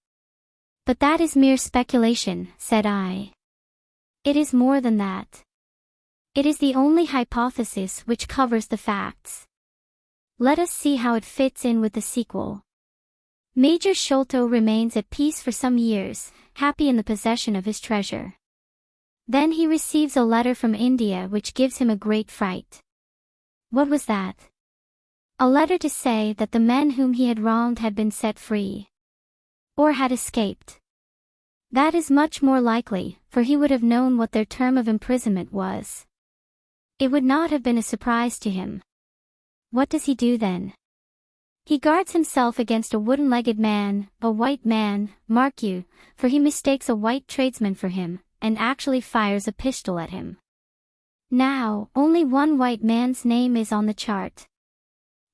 "But that is mere speculation," said I. "It is more than that. It is the only hypothesis which covers the facts. Let us see how it fits in with the sequel. Major Sholto remains at peace for some years, happy in the possession of his treasure. Then he receives a letter from India which gives him a great fright. What was that? A letter to say that the men whom he had wronged had been set free. Or had escaped. That is much more likely, for he would have known what their term of imprisonment was. It would not have been a surprise to him. What does he do then? He guards himself against a wooden-legged man, a white man, mark you, for he mistakes a white tradesman for him, and actually fires a pistol at him. Now, only one white man's name is on the chart.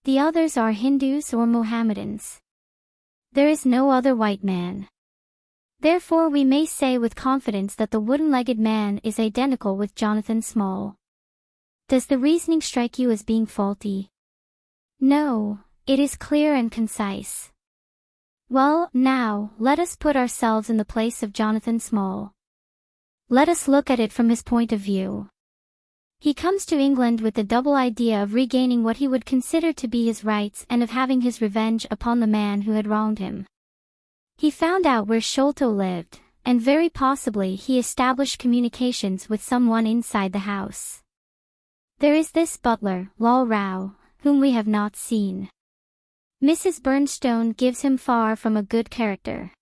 The others are Hindus or Mohammedans. There is no other white man. Therefore we may say with confidence that the wooden-legged man is identical with Jonathan Small. Does the reasoning strike you as being faulty? No, it is clear and concise. Well, now, let us put ourselves in the place of Jonathan Small. Let us look at it from his point of view. He comes to England with the double idea of regaining what he would consider to be his rights and of having his revenge upon the man who had wronged him. He found out where Sholto lived, and very possibly he established communications with someone inside the house. There is this butler, Lal Rao, whom we have not seen. Mrs. Burnstone gives him far from a good character.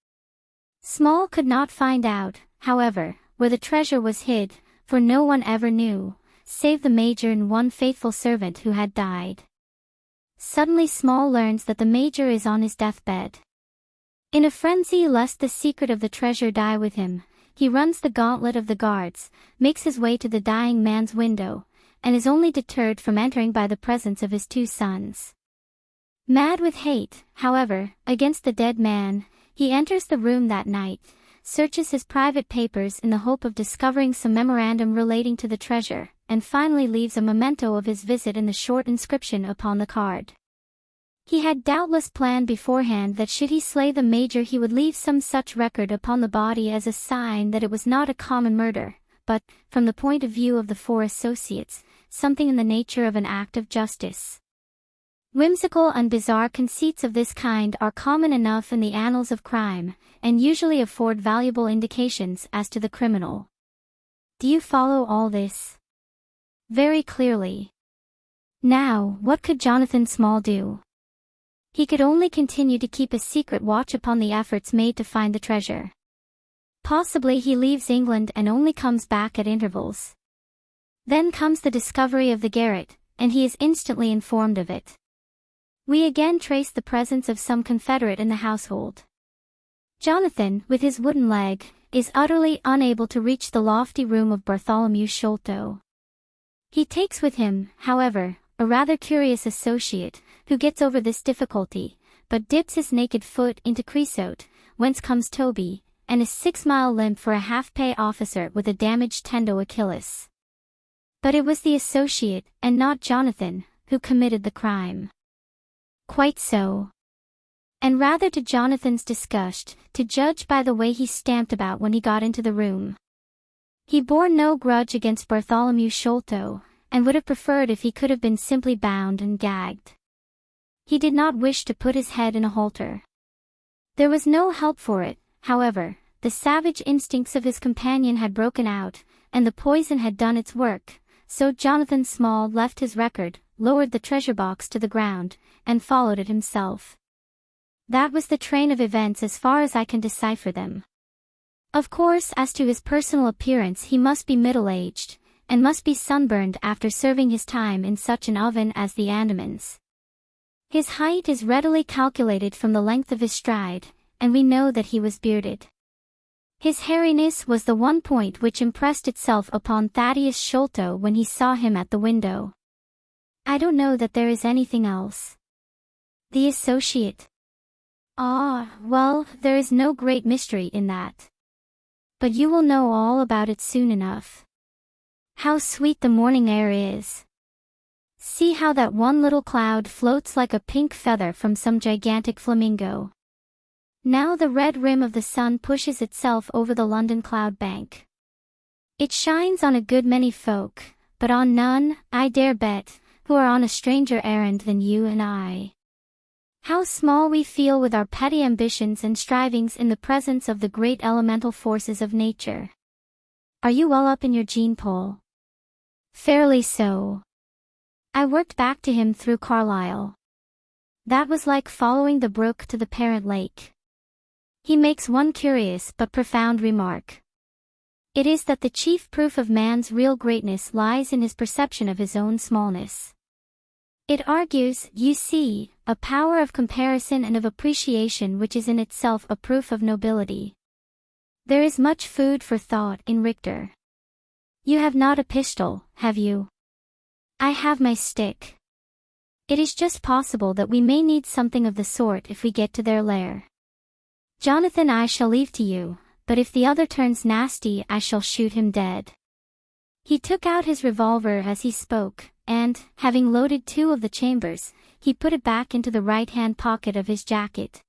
Small could not find out, however, where the treasure was hid, for no one ever knew, save the Major and one faithful servant who had died. Suddenly Small learns that the Major is on his deathbed. In a frenzy lest the secret of the treasure die with him, he runs the gauntlet of the guards, makes his way to the dying man's window, and is only deterred from entering by the presence of his 2 sons. Mad with hate, however, against the dead man, he enters the room that night, searches his private papers in the hope of discovering some memorandum relating to the treasure, and finally leaves a memento of his visit in the short inscription upon the card. He had doubtless planned beforehand that should he slay the major he would leave some such record upon the body as a sign that it was not a common murder, but, from the point of view of the 4 associates, something in the nature of an act of justice. Whimsical and bizarre conceits of this kind are common enough in the annals of crime, and usually afford valuable indications as to the criminal. Do you follow all this? Very clearly. Now, what could Jonathan Small do? He could only continue to keep a secret watch upon the efforts made to find the treasure. Possibly he leaves England and only comes back at intervals. Then comes the discovery of the garret, and he is instantly informed of it. We again trace the presence of some confederate in the household. Jonathan, with his wooden leg, is utterly unable to reach the lofty room of Bartholomew Sholto. He takes with him, however, a rather curious associate, who gets over this difficulty, but dips his naked foot into creosote, whence comes Toby, and is 6-mile limp for a half-pay officer with a damaged tendo Achilles. But it was the associate, and not Jonathan, who committed the crime. Quite so. And rather to Jonathan's disgust, to judge by the way he stamped about when he got into the room. He bore no grudge against Bartholomew Sholto, and would have preferred if he could have been simply bound and gagged. He did not wish to put his head in a halter. There was no help for it, however, the savage instincts of his companion had broken out, and the poison had done its work, so Jonathan Small left his record, lowered the treasure box to the ground, and followed it himself. That was the train of events as far as I can decipher them. Of course, as to his personal appearance, he must be middle-aged, and must be sunburned after serving his time in such an oven as the Andamans. His height is readily calculated from the length of his stride, and we know that he was bearded. His hairiness was the one point which impressed itself upon Thaddeus Sholto when he saw him at the window. I don't know that there is anything else. The associate. Ah, well, there is no great mystery in that. But you will know all about it soon enough. How sweet the morning air is! See how that one little cloud floats like a pink feather from some gigantic flamingo. Now the red rim of the sun pushes itself over the London cloud bank. It shines on a good many folk, but on none, I dare bet, who are on a stranger errand than you and I. How small we feel with our petty ambitions and strivings in the presence of the great elemental forces of nature. Are you well up in your gene pool? Fairly so. I worked back to him through Carlisle. That was like following the brook to the parent lake. He makes one curious but profound remark. It is that the chief proof of man's real greatness lies in his perception of his own smallness. It argues, you see, a power of comparison and of appreciation which is in itself a proof of nobility. There is much food for thought in Richter. You have not a pistol, have you? I have my stick. It is just possible that we may need something of the sort if we get to their lair. Jonathan I shall leave to you, but if the other turns nasty I shall shoot him dead. He took out his revolver as he spoke, and, having loaded 2 of the chambers, he put it back into the right-hand pocket of his jacket.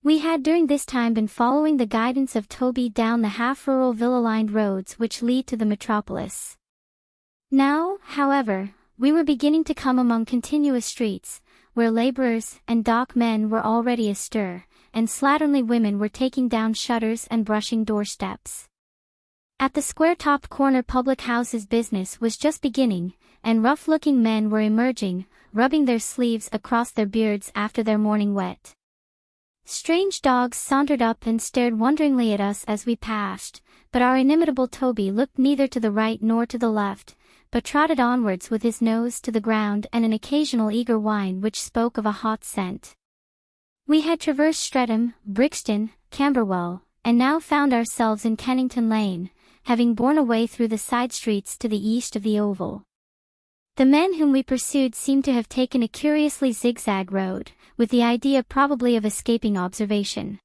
We had during this time been following the guidance of Toby down the half-rural villa-lined roads which lead to the metropolis. Now, however, we were beginning to come among continuous streets, where laborers and dock men were already astir, and slatternly women were taking down shutters and brushing doorsteps. At the square-topped corner public houses business was just beginning, and rough-looking men were emerging, rubbing their sleeves across their beards after their morning wet. Strange dogs sauntered up and stared wonderingly at us as we passed, but our inimitable Toby looked neither to the right nor to the left, but trotted onwards with his nose to the ground and an occasional eager whine which spoke of a hot scent. We had traversed Streatham, Brixton, Camberwell, and now found ourselves in Kennington Lane, having borne away through the side streets to the east of the Oval. The men whom we pursued seemed to have taken a curiously zigzag road, with the idea probably of escaping observation.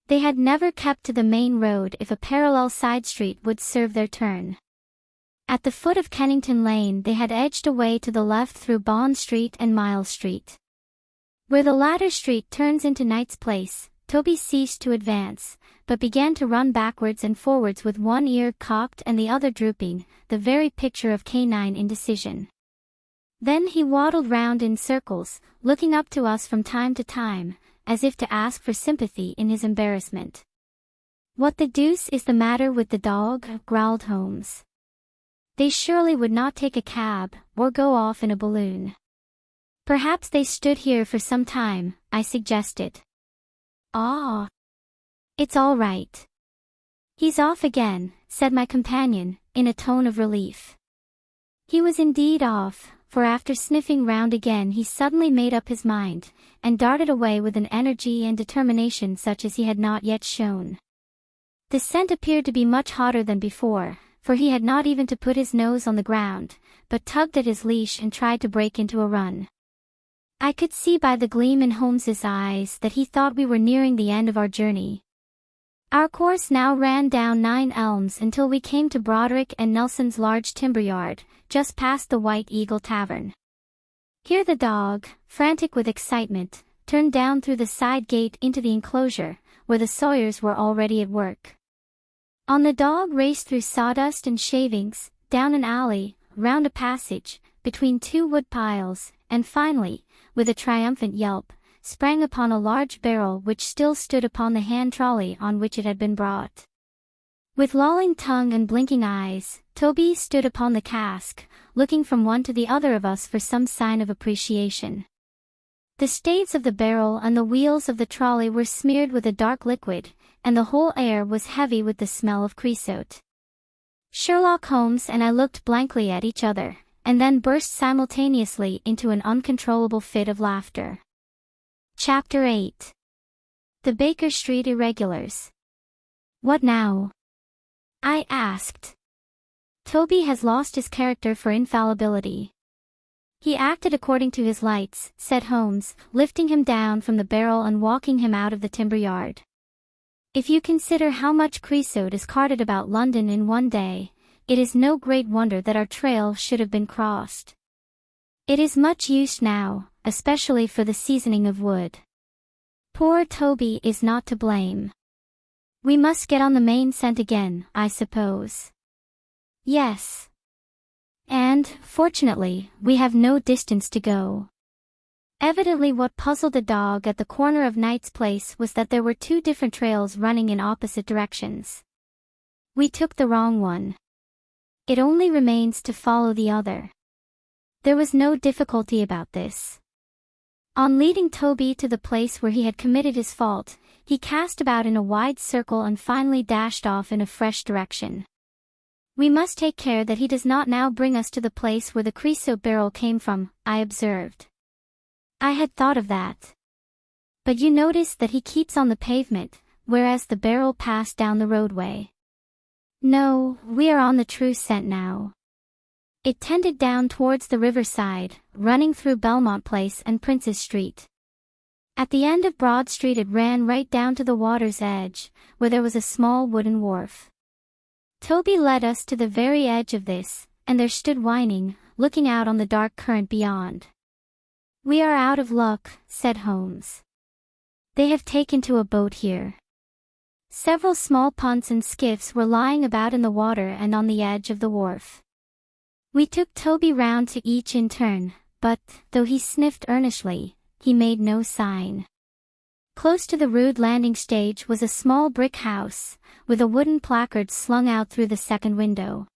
They had never kept to the main road if a parallel side street would serve their turn. At the foot of Kennington Lane they had edged away to the left through Bond Street and Miles Street. Where the latter street turns into Knight's Place, Toby ceased to advance, but began to run backwards and forwards with one ear cocked and the other drooping, the very picture of canine indecision. Then he waddled round in circles, looking up to us from time to time, as if to ask for sympathy in his embarrassment. "What the deuce is the matter with the dog?" growled Holmes. "They surely would not take a cab, or go off in a balloon." "Perhaps they stood here for some time," I suggested. "Ah, it's all right. He's off again," said my companion, in a tone of relief. He was indeed off, for after sniffing round again he suddenly made up his mind, and darted away with an energy and determination such as he had not yet shown. The scent appeared to be much hotter than before, for he had not even to put his nose on the ground, but tugged at his leash and tried to break into a run. I could see by the gleam in Holmes's eyes that he thought we were nearing the end of our journey. Our course now ran down 9 Elms until we came to Broderick and Nelson's large timber yard, just past the White Eagle Tavern. Here the dog, frantic with excitement, turned down through the side gate into the enclosure, where the sawyers were already at work. On the dog raced through sawdust and shavings, down an alley, round a passage, between 2 wood piles, and finally, with a triumphant yelp, sprang upon a large barrel which still stood upon the hand trolley on which it had been brought. With lolling tongue and blinking eyes, Toby stood upon the cask, looking from one to the other of us for some sign of appreciation. The staves of the barrel and the wheels of the trolley were smeared with a dark liquid, and the whole air was heavy with the smell of creosote. Sherlock Holmes and I looked blankly at each other, and then burst simultaneously into an uncontrollable fit of laughter. Chapter 8. The Baker Street Irregulars. "What now?" I asked. "Toby has lost his character for infallibility. He acted according to his lights," said Holmes, lifting him down from the barrel and walking him out of the timber yard. "If you consider how much creosote is carted about London in one day, it is no great wonder that our trail should have been crossed. It is much used now, especially for the seasoning of wood. Poor Toby is not to blame. We must get on the main scent again, I suppose." "Yes. And, fortunately, we have no distance to go." Evidently what puzzled the dog at the corner of Knight's Place was that there were 2 different trails running in opposite directions. We took the wrong one. It only remains to follow the other. There was no difficulty about this. On leading Toby to the place where he had committed his fault, he cast about in a wide circle and finally dashed off in a fresh direction. "We must take care that he does not now bring us to the place where the creosote barrel came from," I observed. "I had thought of that. But you notice that he keeps on the pavement, whereas the barrel passed down the roadway." "No, we are on the true scent now." It tended down towards the riverside, running through Belmont Place and Prince's Street. At the end of Broad Street it ran right down to the water's edge, where there was a small wooden wharf. Toby led us to the very edge of this, and there stood whining, looking out on the dark current beyond. "We are out of luck," said Holmes. "They have taken to a boat here." Several small punts and skiffs were lying about in the water and on the edge of the wharf. We took Toby round to each in turn, but, though he sniffed earnestly, he made no sign. Close to the rude landing stage was a small brick house, with a wooden placard slung out through the second window.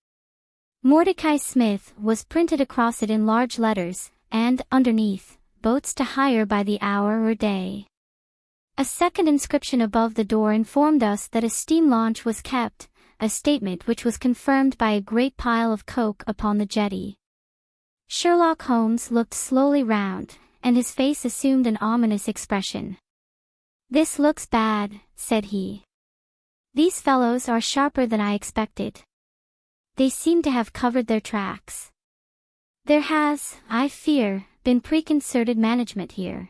Mordecai Smith was printed across it in large letters, and, underneath, "Boats to hire by the hour or day." A second inscription above the door informed us that a steam launch was kept, a statement which was confirmed by a great pile of coke upon the jetty. Sherlock Holmes looked slowly round, and his face assumed an ominous expression. "This looks bad," said he. "These fellows are sharper than I expected. They seem to have covered their tracks. There has, I fear, been preconcerted management here."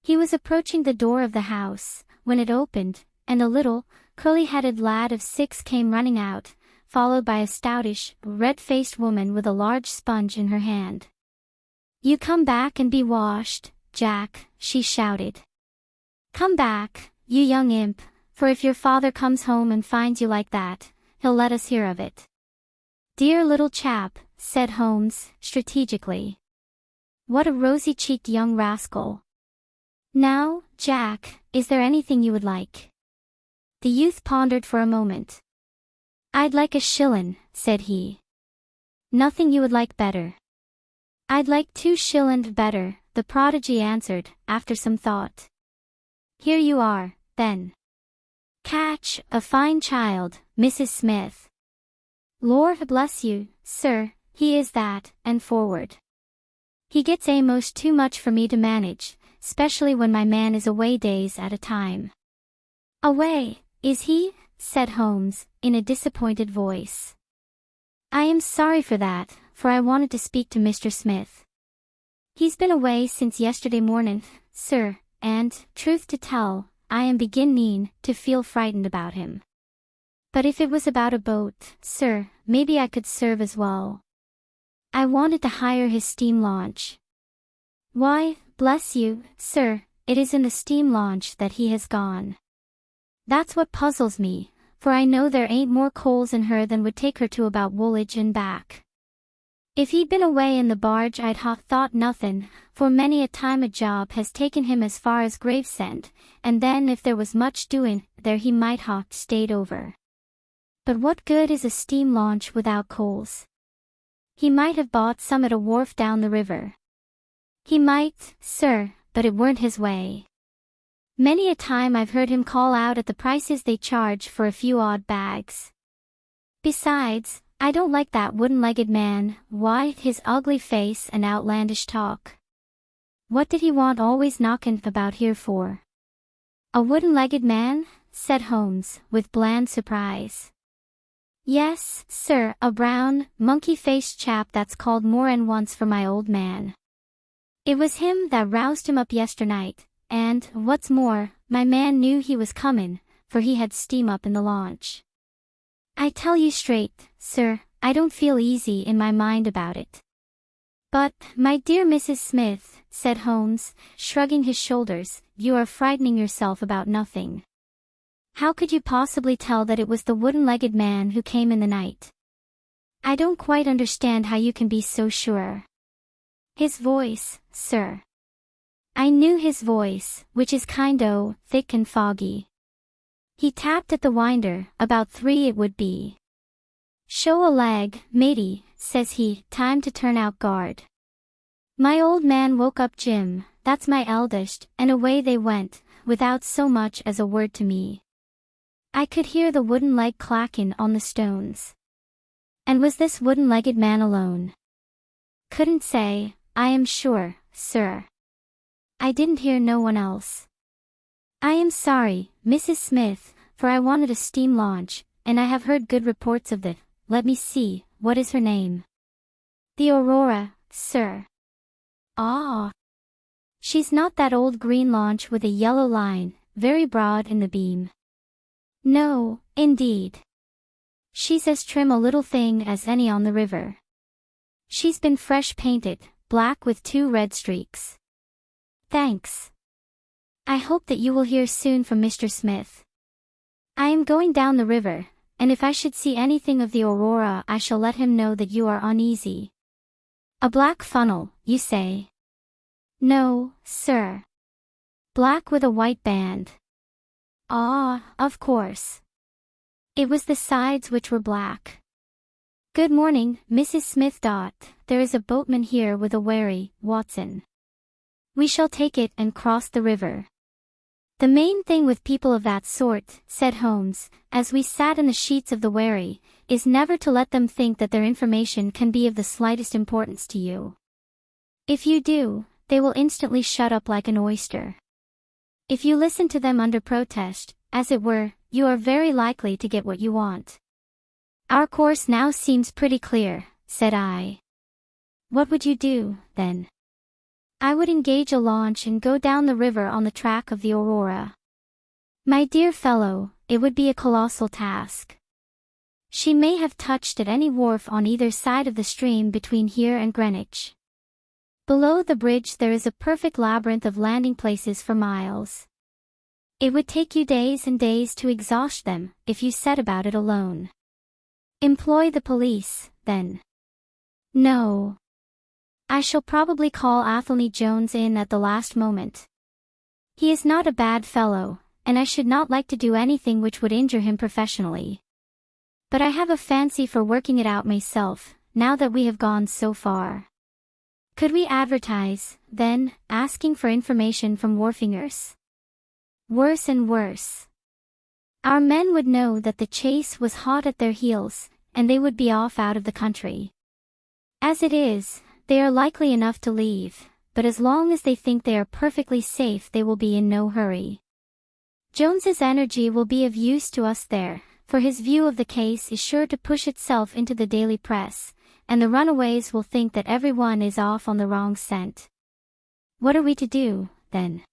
He was approaching the door of the house, when it opened, and a little, curly-headed lad of 6 came running out, followed by a stoutish, red-faced woman with a large sponge in her hand. "You come back and be washed, Jack," she shouted. "Come back, you young imp, for if your father comes home and finds you like that, he'll let us hear of it." "Dear little chap," said Holmes, strategically. "What a rosy-cheeked young rascal. Now, Jack, is there anything you would like?" The youth pondered for a moment. "I'd like a shillin'," said he. "Nothing you would like better?" "I'd like 2 shillin' better," the prodigy answered, after some thought. "Here you are, then. Catch, a fine child, Mrs. Smith." "Lord bless you, sir, he is that, and forward. He gets a'most too much for me to manage, specially when my man is away days at a time." "Away, is he?" said Holmes, in a disappointed voice. "I am sorry for that, for I wanted to speak to Mr. Smith. He's been away since yesterday morning, sir, and, truth to tell, I am beginning to feel frightened about him. But if it was about a boat, sir, maybe I could serve as well. I wanted to hire his steam launch." "Why, bless you, sir, it is in the steam launch that he has gone. That's what puzzles me, for I know there ain't more coals in her than would take her to about Woolwich and back. If he'd been away in the barge I'd ha' thought nothin', for many a time a job has taken him as far as Gravesend, and then if there was much doin' there he might ha' stayed over. But what good is a steam launch without coals? He might have bought some at a wharf down the river." "He might, sir, but it weren't his way. Many a time I've heard him call out at the prices they charge for a few odd bags. Besides, I don't like that wooden-legged man, why, his ugly face and outlandish talk. What did he want always knockin' about here for?" "A wooden-legged man?" said Holmes, with bland surprise. "Yes, sir, a brown, monkey-faced chap that's called more 'n once for my old man. It was him that roused him up yesternight, and, what's more, my man knew he was comin', for he had steam up in the launch. I tell you straight, sir, I don't feel easy in my mind about it." "But, my dear Mrs. Smith," said Holmes, shrugging his shoulders, "you are frightening yourself about nothing. How could you possibly tell that it was the wooden-legged man who came in the night? I don't quite understand how you can be so sure." "His voice, sir. I knew his voice, which is kind-o' thick and foggy. He tapped at the winder, about 3 it would be. 'Show a leg, matey,' says he, 'time to turn out guard.' My old man woke up Jim, that's my eldest, and away they went, without so much as a word to me. I could hear the wooden leg clackin' on the stones." "And was this wooden-legged man alone?" "Couldn't say, I am sure, sir. I didn't hear no one else. I am sorry, Mrs. Smith, for I wanted a steam launch, and I have heard good reports of the, let me see, what is her name?" "The Aurora, sir." "Ah. She's not that old green launch with a yellow line, very broad in the beam?" "No, indeed. She's as trim a little thing as any on the river. She's been fresh painted, black with 2 red streaks." "Thanks. I hope that you will hear soon from Mr. Smith. I am going down the river, and if I should see anything of the Aurora I shall let him know that you are uneasy." "A black funnel, you say?" "No, sir. Black with a white band." "Ah, of course. It was the sides which were black. Good morning, Mrs. Smith. There is a boatman here with a wherry, Watson. We shall take it and cross the river." "The main thing with people of that sort," said Holmes, as we sat in the sheets of the wherry, "is never to let them think that their information can be of the slightest importance to you. If you do, they will instantly shut up like an oyster. If you listen to them under protest, as it were, you are very likely to get what you want. Our course now seems pretty clear, said I. What would you do, then? I would engage a launch and go down the river on the track of the Aurora. My dear fellow, it would be a colossal task. She may have touched at any wharf on either side of the stream between here and Greenwich. Below the bridge there is a perfect labyrinth of landing places for miles. It would take you days and days to exhaust them, if you set about it alone. Employ the police, then. No. I shall probably call Athelney Jones in at the last moment. He is not a bad fellow, and I should not like to do anything which would injure him professionally. But I have a fancy for working it out myself, now that we have gone so far. Could we advertise, then, asking for information from wharfingers? Worse and worse. Our men would know that the chase was hot at their heels, and they would be off out of the country. As it is, they are likely enough to leave, but as long as they think they are perfectly safe they will be in no hurry. Jones's energy will be of use to us there, for his view of the case is sure to push itself into the daily press, and the runaways will think that everyone is off on the wrong scent. What are we to do, then?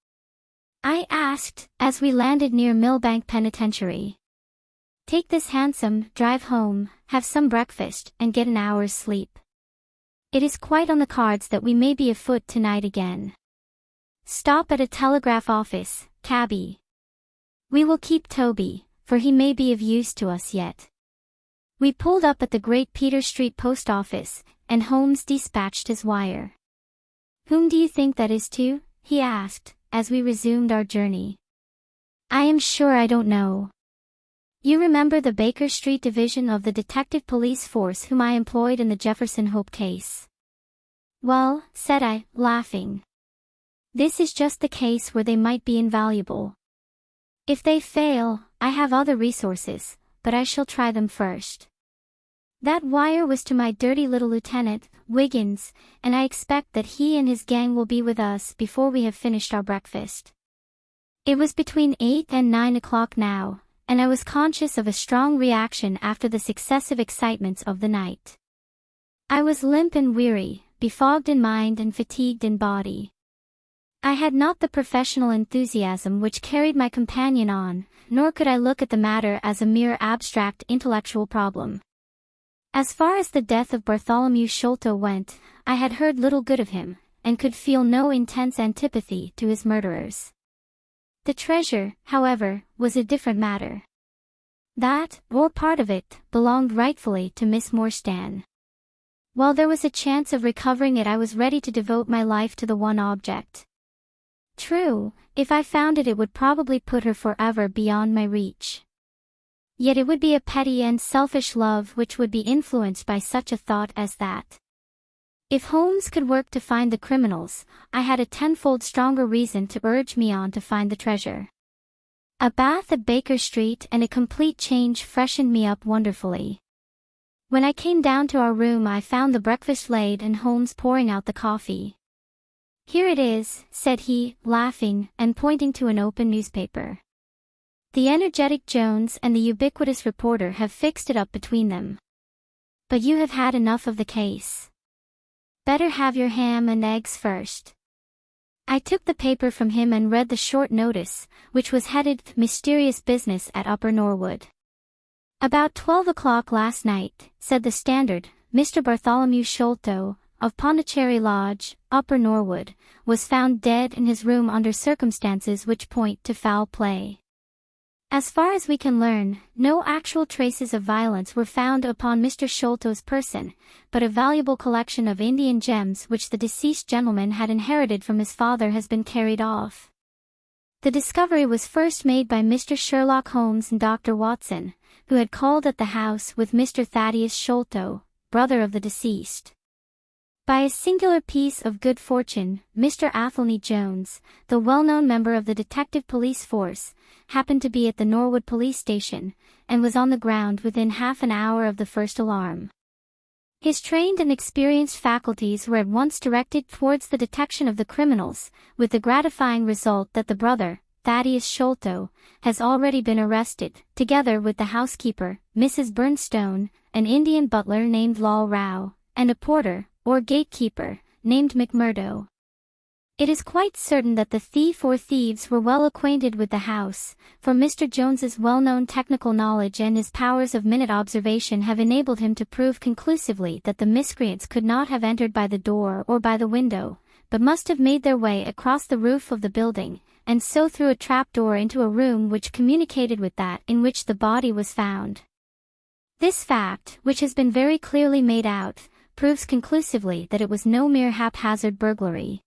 I asked, as we landed near Millbank Penitentiary. Take this hansom, drive home, have some breakfast, and get an hour's sleep. It is quite on the cards that we may be afoot tonight again. Stop at a telegraph office, cabby. We will keep Toby, for he may be of use to us yet. We pulled up at the Great Peter Street post office, and Holmes dispatched his wire. Whom do you think that is to? He asked, as we resumed our journey. I am sure I don't know. You remember the Baker Street division of the detective police force whom I employed in the Jefferson Hope case? Well, said I, laughing. This is just the case where they might be invaluable. If they fail, I have other resources, but I shall try them first. That wire was to my dirty little lieutenant, Wiggins, and I expect that he and his gang will be with us before we have finished our breakfast. It was between 8 and 9 o'clock now, and I was conscious of a strong reaction after the successive excitements of the night. I was limp and weary, befogged in mind and fatigued in body. I had not the professional enthusiasm which carried my companion on, nor could I look at the matter as a mere abstract intellectual problem. As far as the death of Bartholomew Sholto went, I had heard little good of him, and could feel no intense antipathy to his murderers. The treasure, however, was a different matter. That, or part of it, belonged rightfully to Miss Morstan. While there was a chance of recovering it, I was ready to devote my life to the one object. True, if I found it, it would probably put her forever beyond my reach. Yet it would be a petty and selfish love which would be influenced by such a thought as that. If Holmes could work to find the criminals, I had a tenfold stronger reason to urge me on to find the treasure. A bath at Baker Street and a complete change freshened me up wonderfully. When I came down to our room I found the breakfast laid and Holmes pouring out the coffee. Here it is, said he, laughing, and pointing to an open newspaper. The energetic Jones and the ubiquitous reporter have fixed it up between them. But you have had enough of the case. Better have your ham and eggs first. I took the paper from him and read the short notice, which was headed, Mysterious Business at Upper Norwood. About 12 o'clock last night, said the Standard, Mr. Bartholomew Sholto, of Pondicherry Lodge, Upper Norwood, was found dead in his room under circumstances which point to foul play. As far as we can learn, no actual traces of violence were found upon Mr. Sholto's person, but a valuable collection of Indian gems which the deceased gentleman had inherited from his father has been carried off. The discovery was first made by Mr. Sherlock Holmes and Dr. Watson, who had called at the house with Mr. Thaddeus Sholto, brother of the deceased. By a singular piece of good fortune, Mr. Athelney Jones, the well-known member of the detective police force, happened to be at the Norwood police station, and was on the ground within half an hour of the first alarm. His trained and experienced faculties were at once directed towards the detection of the criminals, with the gratifying result that the brother, Thaddeus Sholto, has already been arrested, together with the housekeeper, Mrs. Burnstone, an Indian butler named Lal Rao, and a porter, or gatekeeper, named McMurdo. It is quite certain that the thief or thieves were well acquainted with the house, for Mr. Jones's well-known technical knowledge and his powers of minute observation have enabled him to prove conclusively that the miscreants could not have entered by the door or by the window, but must have made their way across the roof of the building, and so through a trapdoor into a room which communicated with that in which the body was found. This fact, which has been very clearly made out, proves conclusively that it was no mere haphazard burglary.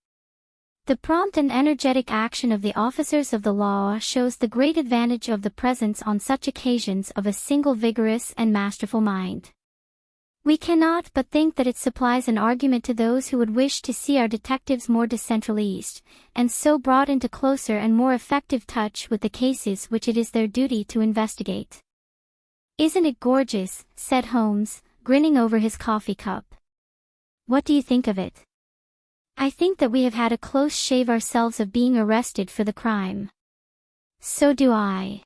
The prompt and energetic action of the officers of the law shows the great advantage of the presence on such occasions of a single vigorous and masterful mind. We cannot but think that it supplies an argument to those who would wish to see our detectives more decentralized, and so brought into closer and more effective touch with the cases which it is their duty to investigate. "Isn't it gorgeous?" said Holmes, grinning over his coffee cup. "What do you think of it?" "I think that we have had a close shave ourselves of being arrested for the crime." "So do I.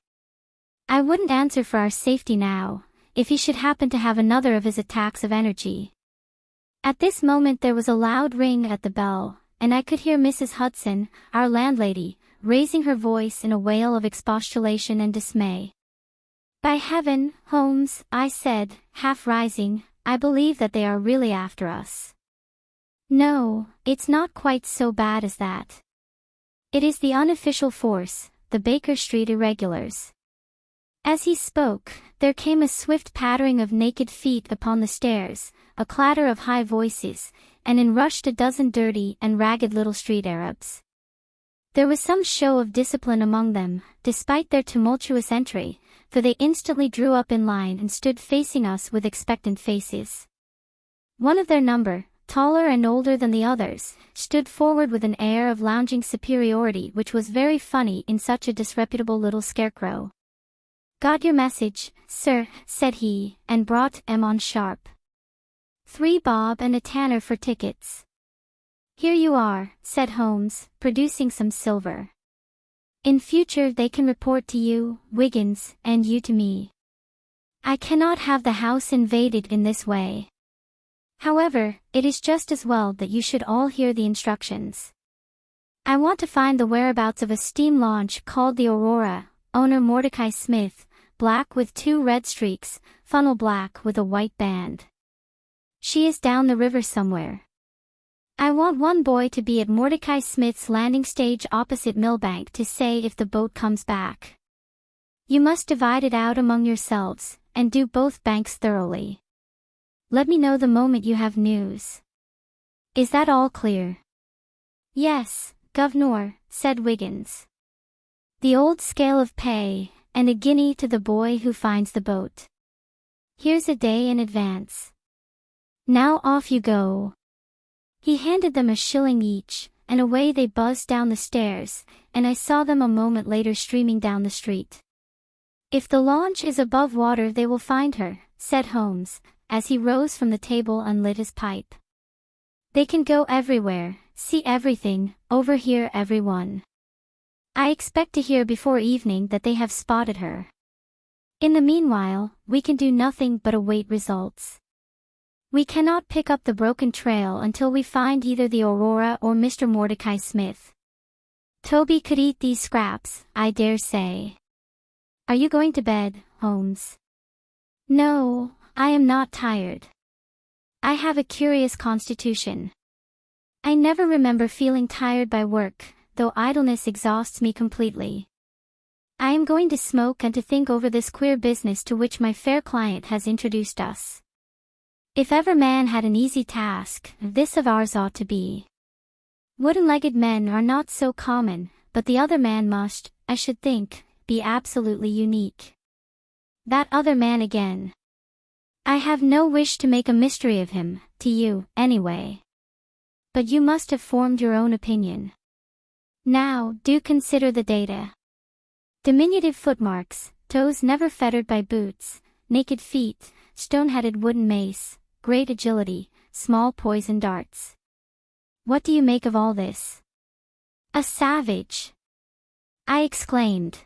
I wouldn't answer for our safety now, if he should happen to have another of his attacks of energy." At this moment there was a loud ring at the bell, and I could hear Mrs. Hudson, our landlady, raising her voice in a wail of expostulation and dismay. "By heaven, Holmes," I said, half rising, "I believe that they are really after us." "No, it's not quite so bad as that. It is the unofficial force, the Baker Street irregulars." As he spoke, there came a swift pattering of naked feet upon the stairs, a clatter of high voices, and in rushed a dozen dirty and ragged little street Arabs. There was some show of discipline among them, despite their tumultuous entry, for they instantly drew up in line and stood facing us with expectant faces. One of their number, taller and older than the others, stood forward with an air of lounging superiority which was very funny in such a disreputable little scarecrow. "Got your message, sir," said he, and brought M on sharp. "3 bob and a tanner for tickets." "Here you are," said Holmes, producing some silver. "In future they can report to you, Wiggins, and you to me. I cannot have the house invaded in this way. However, it is just as well that you should all hear the instructions. I want to find the whereabouts of a steam launch called the Aurora, owner Mordecai Smith, black with 2 red streaks, funnel black with a white band. She is down the river somewhere. I want one boy to be at Mordecai Smith's landing stage opposite Millbank to say if the boat comes back. You must divide it out among yourselves, and do both banks thoroughly. Let me know the moment you have news. Is that all clear?" "Yes, Governor," said Wiggins. "The old scale of pay, and a guinea to the boy who finds the boat. Here's a day in advance. Now off you go." He handed them a shilling each, and away they buzzed down the stairs, and I saw them a moment later streaming down the street. "If the launch is above water they will find her," said Holmes, as he rose from the table and lit his pipe. "They can go everywhere, see everything, overhear everyone. I expect to hear before evening that they have spotted her. In the meanwhile, we can do nothing but await results. We cannot pick up the broken trail until we find either the Aurora or Mr. Mordecai Smith. Toby could eat these scraps, I dare say. Are you going to bed, Holmes?" "No, I am not tired. I have a curious constitution. I never remember feeling tired by work, though idleness exhausts me completely. I am going to smoke and to think over this queer business to which my fair client has introduced us. If ever man had an easy task, this of ours ought to be. Wooden-legged men are not so common, but the other man must, I should think, be absolutely unique. That other man again. I have no wish to make a mystery of him, to you, anyway. But you must have formed your own opinion. Now, do consider the data. Diminutive footmarks, toes never fettered by boots, naked feet, stone-headed wooden mace, great agility, small poison darts. What do you make of all this?" "A savage." I exclaimed.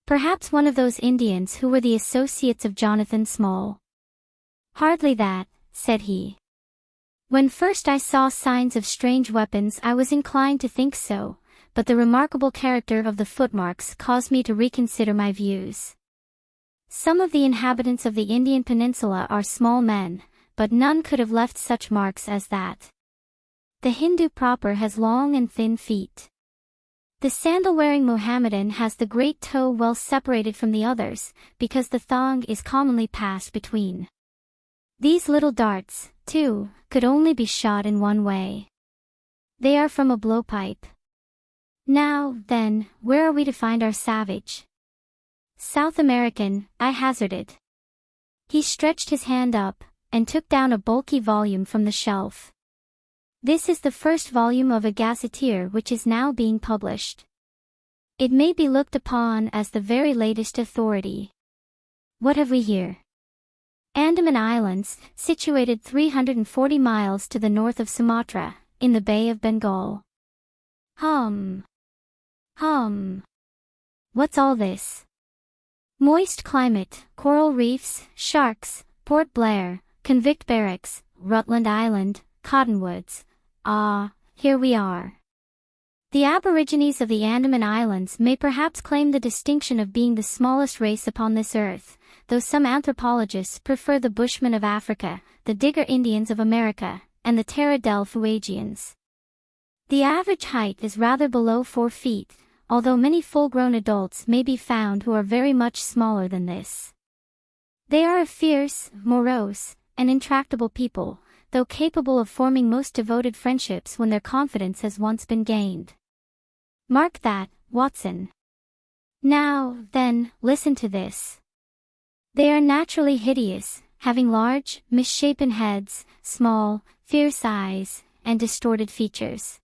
Perhaps one of those Indians who were the associates of Jonathan Small. Hardly that, said he. When first I saw signs of strange weapons I was inclined to think so, but the remarkable character of the footmarks caused me to reconsider my views. Some of the inhabitants of the Indian peninsula are small men, but none could have left such marks as that. The Hindu proper has long and thin feet. The sandal-wearing Mohammedan has the great toe well separated from the others, because the thong is commonly passed between. These little darts, too, could only be shot in one way. They are from a blowpipe. Now, then, where are we to find our savage? South American, I hazarded. He stretched his hand up, and took down a bulky volume from the shelf. This is the first volume of a gazetteer which is now being published. It may be looked upon as the very latest authority. What have we here? Andaman Islands, situated 340 miles to the north of Sumatra, in the Bay of Bengal. What's all this? Moist climate, coral reefs, sharks, Port Blair, convict barracks, Rutland Island, cottonwoods. Ah, here we are. The aborigines of the Andaman Islands may perhaps claim the distinction of being the smallest race upon this earth, though some anthropologists prefer the Bushmen of Africa, the Digger Indians of America, and the Terra del Fuegians. The average height is rather below 4 feet, although many full-grown adults may be found who are very much smaller than this. They are a fierce, morose, and intractable people, though capable of forming most devoted friendships when their confidence has once been gained. Mark that, Watson. Now, then, listen to this. They are naturally hideous, having large, misshapen heads, small, fierce eyes, and distorted features.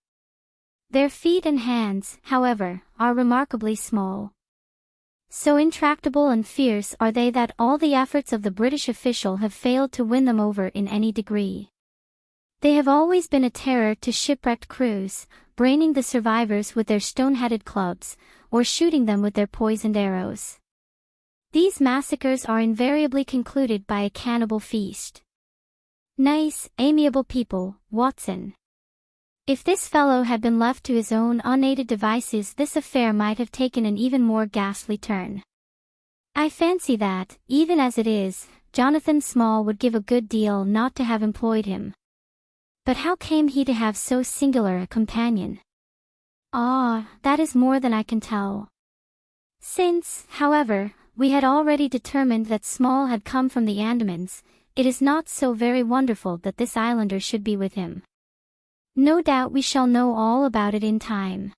Their feet and hands, however, are remarkably small. So intractable and fierce are they that all the efforts of the British official have failed to win them over in any degree. They have always been a terror to shipwrecked crews, braining the survivors with their stone-headed clubs, or shooting them with their poisoned arrows. These massacres are invariably concluded by a cannibal feast. Nice, amiable people, Watson. If this fellow had been left to his own unaided devices, this affair might have taken an even more ghastly turn. I fancy that, even as it is, Jonathan Small would give a good deal not to have employed him. But how came he to have so singular a companion? Ah, that is more than I can tell. Since, however, we had already determined that Small had come from the Andamans, it is not so very wonderful that this islander should be with him. No doubt we shall know all about it in time.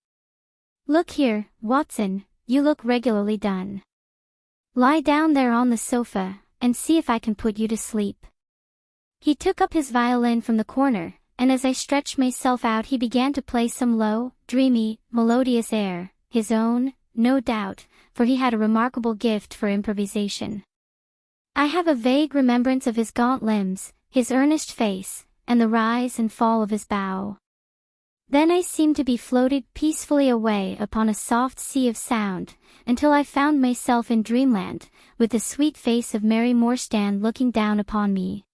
Look here, Watson, you look regularly done. Lie down there on the sofa, and see if I can put you to sleep. He took up his violin from the corner, and as I stretched myself out he began to play some low, dreamy, melodious air, his own, no doubt, for he had a remarkable gift for improvisation. I have a vague remembrance of his gaunt limbs, his earnest face, and the rise and fall of his bow. Then I seemed to be floated peacefully away upon a soft sea of sound, until I found myself in dreamland, with the sweet face of Mary Morstan looking down upon me,